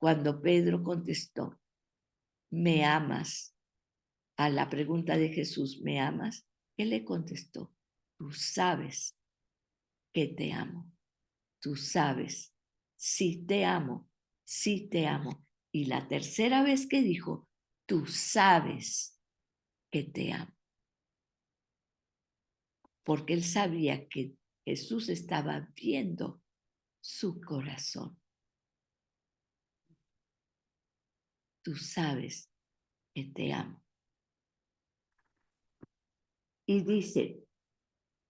cuando Pedro contestó, ¿me amas? A la pregunta de Jesús, ¿me amas? Él le contestó, tú sabes que te amo. Tú sabes, sí te amo, sí te amo. Y la tercera vez que dijo, tú sabes que te amo. Porque él sabía que Jesús estaba viendo su corazón. Tú sabes que te amo. Y dice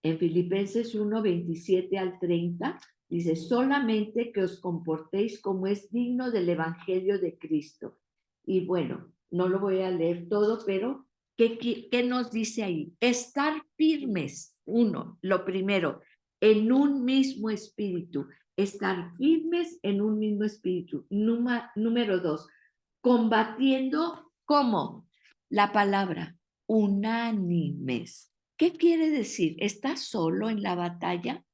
en Filipenses 1, 27 al 30, dice, solamente que os comportéis como es digno del Evangelio de Cristo. Y bueno, no lo voy a leer todo, pero ¿qué nos dice ahí? Estar firmes, lo primero, en un mismo espíritu. Estar firmes en un mismo espíritu. Número 2, combatiendo, ¿cómo? La palabra, unánimes. ¿Qué quiere decir? ¿Estás solo en la batalla?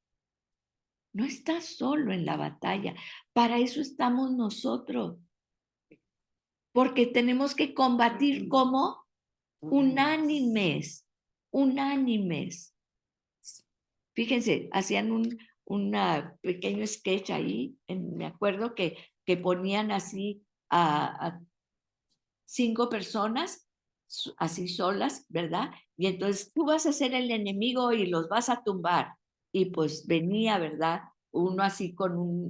No estás solo en la batalla. Para eso estamos nosotros. Porque tenemos que combatir como unánimes. Unánimes. Fíjense, hacían un pequeño sketch ahí. Me acuerdo que ponían así a 5 personas así solas, ¿verdad? Y entonces tú vas a ser el enemigo y los vas a tumbar. Y pues venía, ¿verdad? Uno así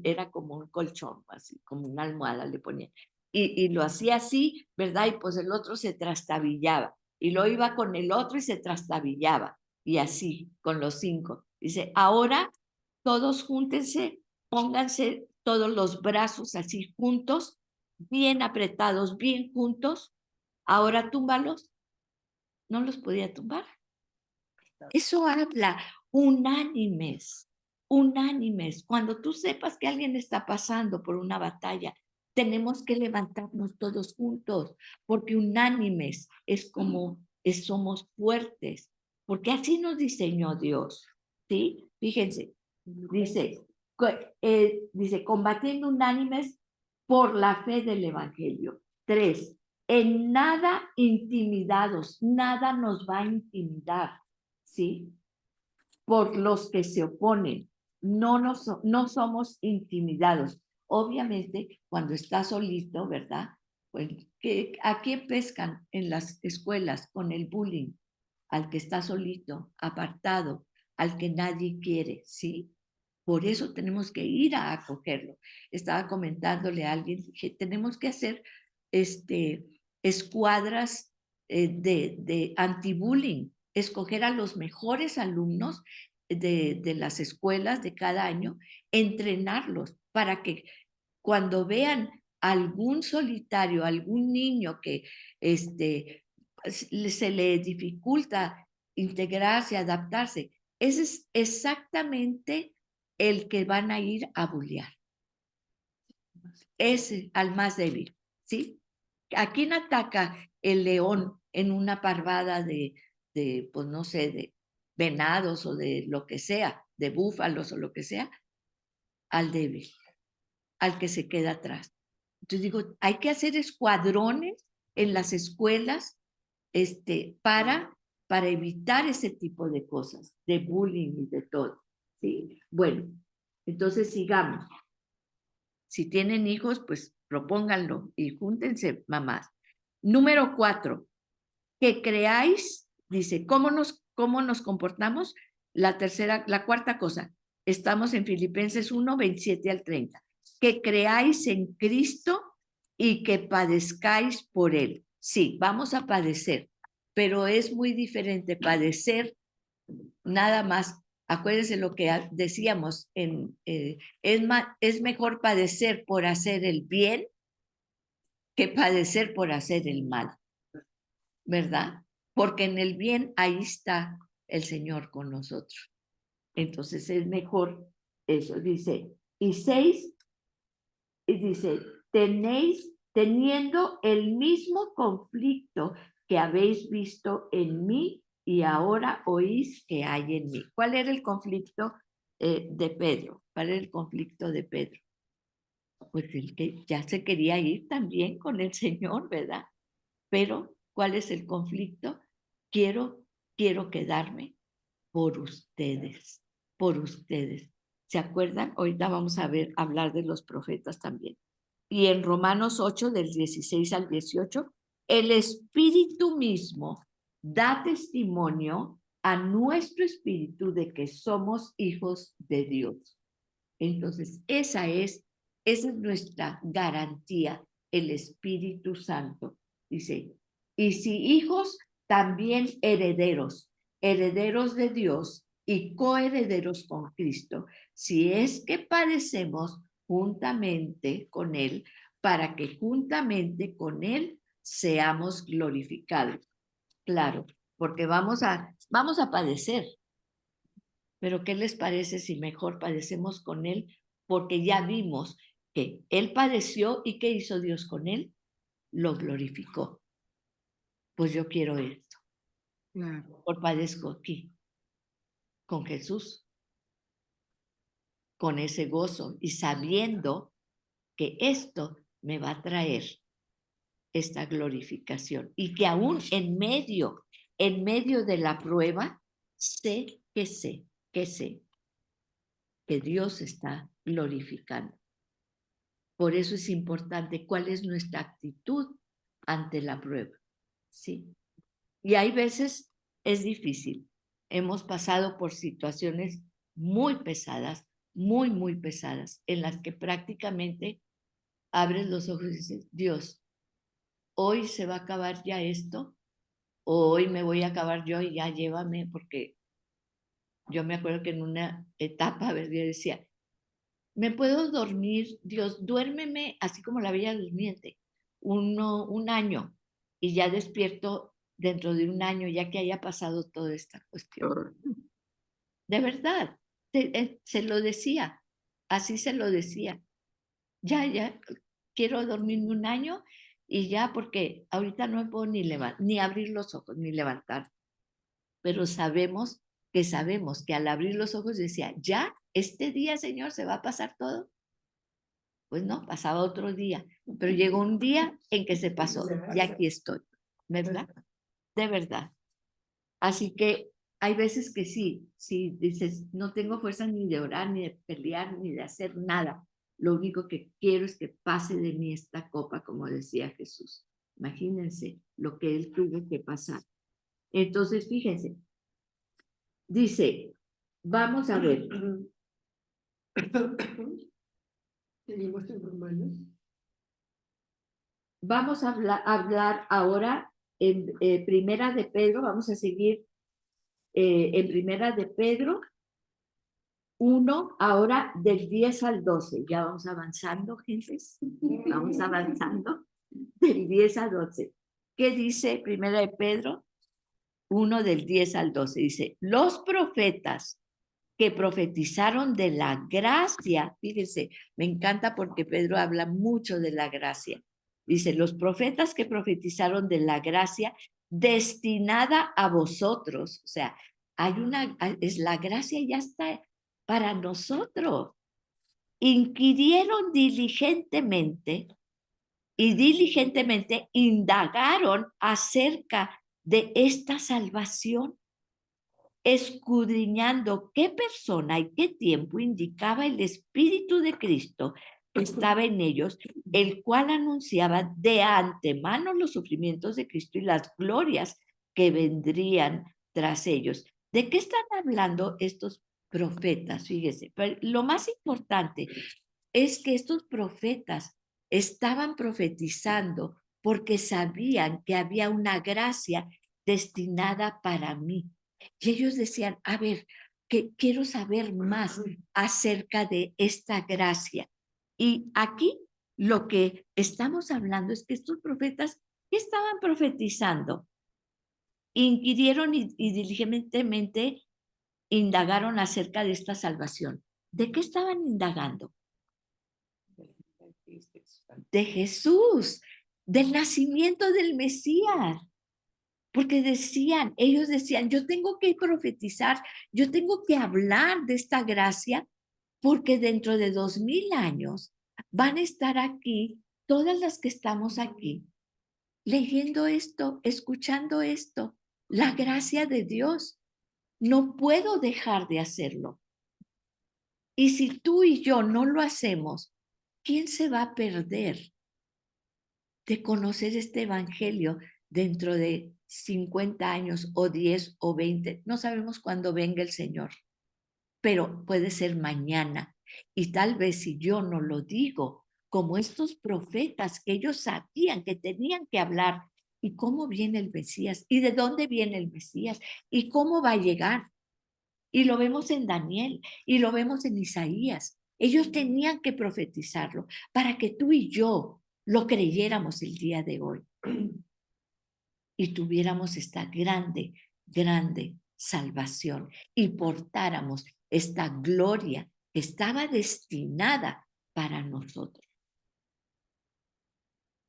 era como un colchón, así como una almohada le ponía. Y lo hacía así, ¿verdad? Y pues el otro se trastabillaba. Y lo iba con el otro y se trastabillaba. Y así, con los 5. Dice, ahora todos júntense, pónganse todos los brazos así juntos, bien apretados, bien juntos. Ahora túmbalos. No los podía tumbar. Eso habla unánimes, unánimes. Cuando tú sepas que alguien está pasando por una batalla, tenemos que levantarnos todos juntos, porque unánimes es como somos fuertes, porque así nos diseñó Dios, ¿sí? Fíjense, dice, combatiendo unánimes por la fe del Evangelio. 3, en nada intimidados, nada nos va a intimidar, ¿sí? Por los que se oponen. No somos intimidados. Obviamente, cuando está solito, ¿verdad? Pues, ¿a quién pescan en las escuelas con el bullying? Al que está solito, apartado, al que nadie quiere, ¿sí? Por eso tenemos que ir a acogerlo. Estaba comentándole a alguien, dije, tenemos que hacer escuadras de anti-bullying, escoger a los mejores alumnos de las escuelas de cada año, entrenarlos para que cuando vean algún solitario, algún niño que se le dificulta integrarse, adaptarse, ese es exactamente el que van a ir a bullear. Ese al más débil, ¿sí? ¿A quién ataca el león en una parvada pues no sé, de venados o de lo que sea, de búfalos o lo que sea? al débil, al que se queda atrás. Entonces digo, hay que hacer escuadrones en las escuelas para evitar ese tipo de cosas, de bullying y de todo. ¿Sí? Bueno, entonces sigamos. Si tienen hijos, pues propónganlo y júntense, mamás. Número 4, que creáis, dice, ¿cómo nos comportamos? La cuarta cosa, estamos en Filipenses 1, 27 al 30. Que creáis en Cristo y que padezcáis por Él. Sí, vamos a padecer, pero es muy diferente padecer nada más. Acuérdense lo que decíamos, es mejor padecer por hacer el bien que padecer por hacer el mal, ¿verdad? Porque en el bien ahí está el Señor con nosotros. Entonces es mejor eso, dice. Y 6, dice, teniendo el mismo conflicto que habéis visto en mí y ahora oís que hay en mí. ¿Cuál era el conflicto de Pedro? ¿Cuál era el conflicto de Pedro? Pues el que ya se quería ir también con el Señor, ¿verdad? Pero, ¿cuál es el conflicto? Quiero quedarme por ustedes, por ustedes. ¿Se acuerdan? Ahorita vamos a hablar de los profetas también. Y en Romanos 8, del 16 al 18, el Espíritu mismo da testimonio a nuestro espíritu de que somos hijos de Dios. Entonces, esa es nuestra garantía, el Espíritu Santo. Dice, y si hijos, también herederos, herederos de Dios y coherederos con Cristo, si es que padecemos juntamente con Él, para que juntamente con Él seamos glorificados. Claro, porque vamos a padecer, pero ¿qué les parece si mejor padecemos con Él? Porque ya vimos que Él padeció y ¿qué hizo Dios con Él? Lo glorificó. Pues yo quiero esto. Claro. Por padezco aquí, con Jesús, con ese gozo y sabiendo que esto me va a traer esta glorificación y que aún en medio de la prueba, sé que Dios está glorificando. Por eso es importante cuál es nuestra actitud ante la prueba, ¿sí? Y hay veces es difícil. Hemos pasado por situaciones muy pesadas, muy pesadas, en las que prácticamente abres los ojos y dices, Dios, hoy se va a acabar ya esto, o hoy me voy a acabar yo y ya llévame, porque yo me acuerdo que en una etapa, a ver, yo decía, ¿me puedo dormir? Dios, duérmeme así como la Bella Durmiente, un año, y ya despierto dentro de un año, ya que haya pasado toda esta cuestión. De verdad, se lo decía, así se lo decía. Ya, quiero dormirme un año y ya, porque ahorita no me puedo ni abrir los ojos, ni levantar. Pero sabemos que al abrir los ojos decía, ya, este día, Señor, se va a pasar todo. Pues no, pasaba otro día, pero llegó un día en que se pasó y aquí estoy, ¿verdad? De verdad. Así que hay veces que sí, dices, no tengo fuerza ni de orar, ni de pelear, ni de hacer nada. Lo único que quiero es que pase de mí esta copa, como decía Jesús. Imagínense lo que él tuvo que pasar. Entonces, fíjense, dice, vamos a ver. Seguimos en Romanos. Vamos a hablar ahora en Primera de Pedro, vamos a seguir en Primera de Pedro 1, ahora del 10 al 12. Ya vamos avanzando, gentes. Vamos avanzando del 10 al 12. ¿Qué dice Primera de Pedro 1 del 10 al 12? Dice, los profetas que profetizaron de la gracia, fíjense, me encanta porque Pedro habla mucho de la gracia. Dice, los profetas que profetizaron de la gracia destinada a vosotros, o sea, es la gracia ya está para nosotros. inquirieron diligentemente y diligentemente indagaron acerca de esta salvación, escudriñando qué persona y qué tiempo indicaba el Espíritu de Cristo que estaba en ellos, el cual anunciaba de antemano los sufrimientos de Cristo y las glorias que vendrían tras ellos. ¿De qué están hablando estos profetas? Fíjese, pero lo más importante es que estos profetas estaban profetizando porque sabían que había una gracia destinada para mí. Y ellos decían, a ver, que quiero saber más acerca de esta gracia. Y aquí lo que estamos hablando es que estos profetas, ¿qué estaban profetizando? Inquirieron y diligentemente indagaron acerca de esta salvación. ¿De qué estaban indagando? De Jesús, del nacimiento del Mesías. Porque decían, ellos decían, yo tengo que profetizar, yo tengo que hablar de esta gracia, porque dentro de 2000 años van a estar aquí, todas las que estamos aquí, leyendo esto, escuchando esto, la gracia de Dios. No puedo dejar de hacerlo. Y si tú y yo no lo hacemos, ¿quién se va a perder de conocer este evangelio dentro de 50 años o 10 o 20? No sabemos cuándo venga el Señor, pero puede ser mañana. Y tal vez si yo no lo digo, como estos profetas que ellos sabían que tenían que hablar, y cómo viene el Mesías, y de dónde viene el Mesías, y cómo va a llegar. Y lo vemos en Daniel, y lo vemos en Isaías. Ellos tenían que profetizarlo para que tú y yo lo creyéramos el día de hoy y tuviéramos esta grande, grande salvación y portáramos esta gloria que estaba destinada para nosotros.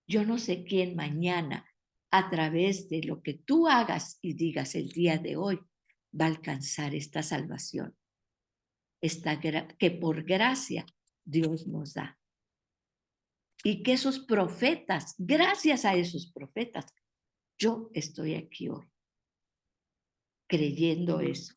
Yo no sé quién mañana, a través de lo que tú hagas y digas el día de hoy, va a alcanzar esta salvación, que por gracia Dios nos da. Y que esos profetas, gracias a esos profetas, yo estoy aquí hoy creyendo eso.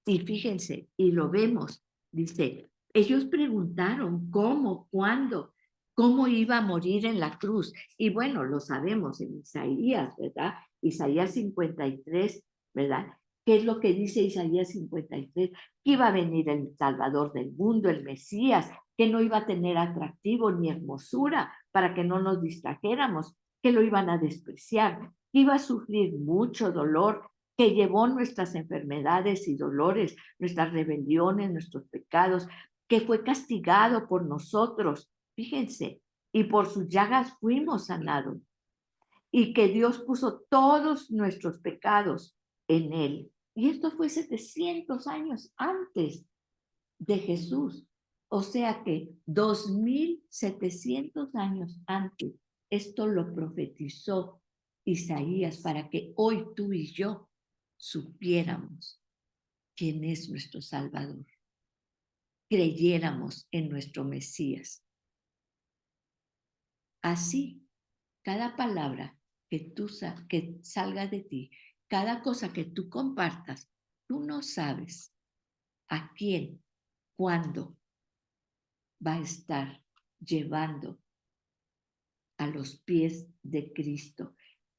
Y fíjense, y lo vemos, dice, ellos preguntaron cómo, cuándo, cómo iba a morir en la cruz. Y bueno, lo sabemos en Isaías, ¿verdad? Isaías 53, ¿verdad? ¿Qué es lo que dice Isaías 53? Que iba a venir el Salvador del mundo, el Mesías, que no iba a tener atractivo ni hermosura para que no nos distrajéramos, que lo iban a despreciar, que iba a sufrir mucho dolor, que llevó nuestras enfermedades y dolores, nuestras rebeliones, nuestros pecados, que fue castigado por nosotros, fíjense, y por sus llagas fuimos sanados, y que Dios puso todos nuestros pecados en él. Y esto fue 700 años antes de Jesús. O sea que 2700 años antes, esto lo profetizó Isaías para que hoy tú y yo supiéramos quién es nuestro Salvador, creyéramos en nuestro Mesías. Así, cada palabra que salga de ti, cada cosa que tú compartas, tú no sabes a quién, cuándo va a estar llevando a los pies de Cristo.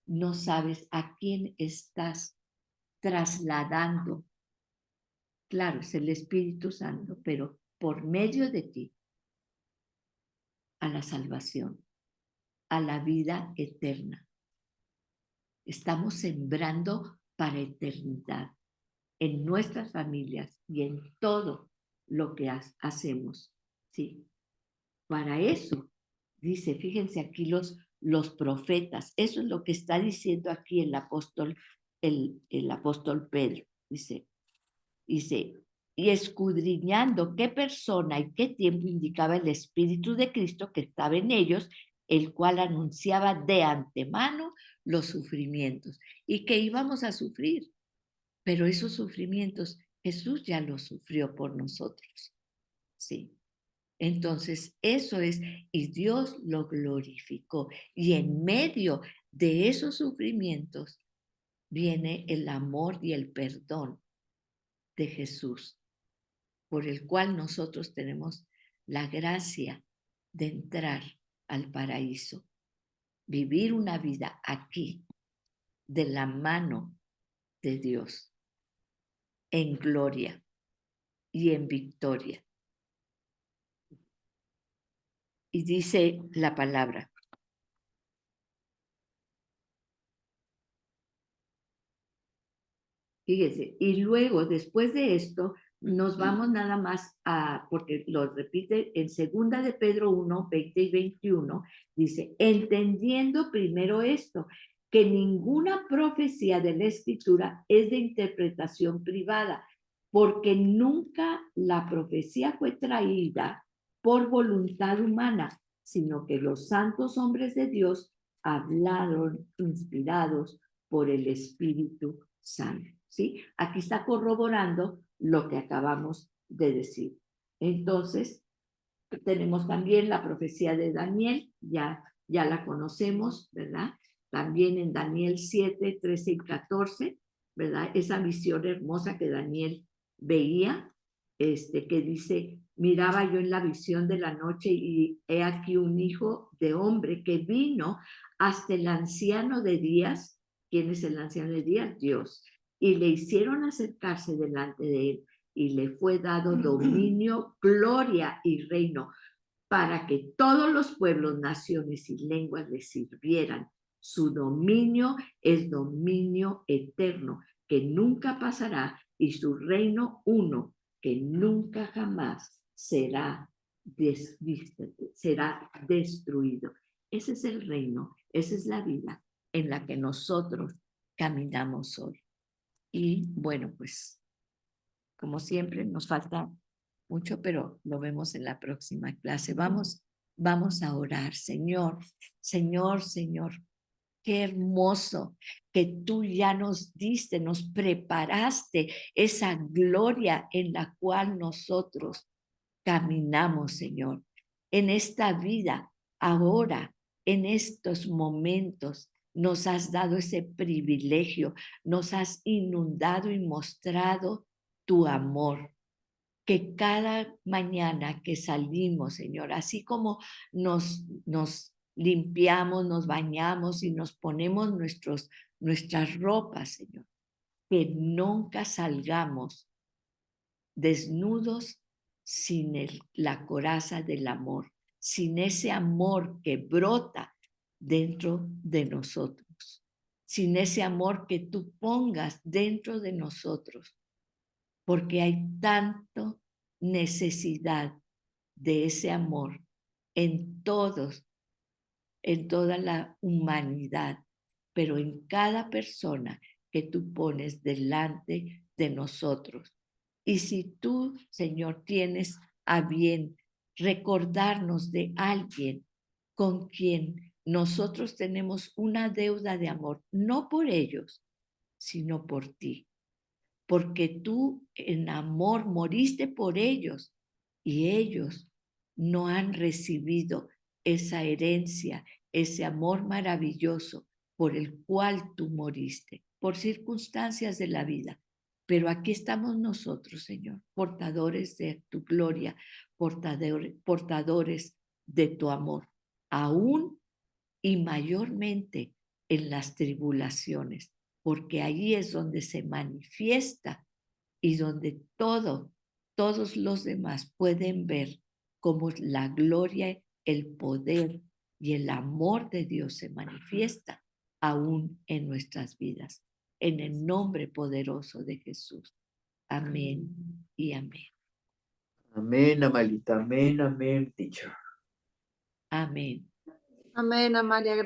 No sabes a quién estás trasladando. Claro, es el Espíritu Santo, pero por medio de ti, a la salvación, a la vida eterna. Estamos sembrando para eternidad en nuestras familias y en todo lo que hacemos. ¿Sí? Para eso, dice, fíjense aquí los profetas, eso es lo que está diciendo aquí el apóstol Pedro. Dice, y escudriñando qué persona y qué tiempo indicaba el Espíritu de Cristo que estaba en ellos, el cual anunciaba de antemano los sufrimientos y que íbamos a sufrir, pero esos sufrimientos Jesús ya los sufrió por nosotros. Sí. Entonces, eso es, y Dios lo glorificó. Y en medio de esos sufrimientos viene el amor y el perdón de Jesús, por el cual nosotros tenemos la gracia de entrar al paraíso, vivir una vida aquí de la mano de Dios, en gloria y en victoria. Y dice la palabra: fíjese, y luego, después de esto, nos vamos nada más a, porque lo repite en 2 de Pedro 1, 20 y 21, dice, entendiendo primero esto, que ninguna profecía de la Escritura es de interpretación privada, porque nunca la profecía fue traída por voluntad humana, sino que los santos hombres de Dios hablaron inspirados por el Espíritu Santo. ¿Sí? Aquí está corroborando lo que acabamos de decir. Entonces, tenemos también la profecía de Daniel, ya la conocemos, ¿verdad? También en Daniel 7, 13 y 14, ¿verdad? Esa visión hermosa que Daniel veía, que dice, miraba yo en la visión de la noche y he aquí un hijo de hombre que vino hasta el anciano de días. ¿Quién es el anciano de días? Dios. Y le hicieron acercarse delante de él y le fue dado dominio, gloria y reino para que todos los pueblos, naciones y lenguas le sirvieran. Su dominio es dominio eterno, que nunca pasará, y su reino uno, que nunca jamás será destruido. Ese es el reino, esa es la vida en la que nosotros caminamos hoy. Y bueno, pues como siempre nos falta mucho, pero lo vemos en la próxima clase. Vamos a orar. Señor, Señor, Señor, qué hermoso que tú ya nos diste, nos preparaste esa gloria en la cual nosotros caminamos, Señor, en esta vida, ahora, en estos momentos. Nos has dado ese privilegio, nos has inundado y mostrado tu amor, que cada mañana que salimos, Señor, así como nos limpiamos, nos bañamos y nos ponemos nuestras ropas, Señor, que nunca salgamos desnudos sin la coraza del amor, sin ese amor que brota dentro de nosotros, sin ese amor que tú pongas dentro de nosotros, porque hay tanto necesidad de ese amor en todos, en toda la humanidad, pero en cada persona que tú pones delante de nosotros. Y si tú, Señor, tienes a bien recordarnos de alguien con quien nosotros tenemos una deuda de amor, no por ellos, sino por ti, porque tú en amor moriste por ellos y ellos no han recibido esa herencia, ese amor maravilloso por el cual tú moriste, por circunstancias de la vida. Pero aquí estamos nosotros, Señor, portadores de tu gloria, portadores de tu amor, aún y mayormente en las tribulaciones, porque ahí es donde se manifiesta y donde todos los demás pueden ver cómo la gloria, el poder y el amor de Dios se manifiesta aún en nuestras vidas. En el nombre poderoso de Jesús. Amén y amén. Amén, Amalita. Amén, amén, teacher. Amén. Amén, Amalia.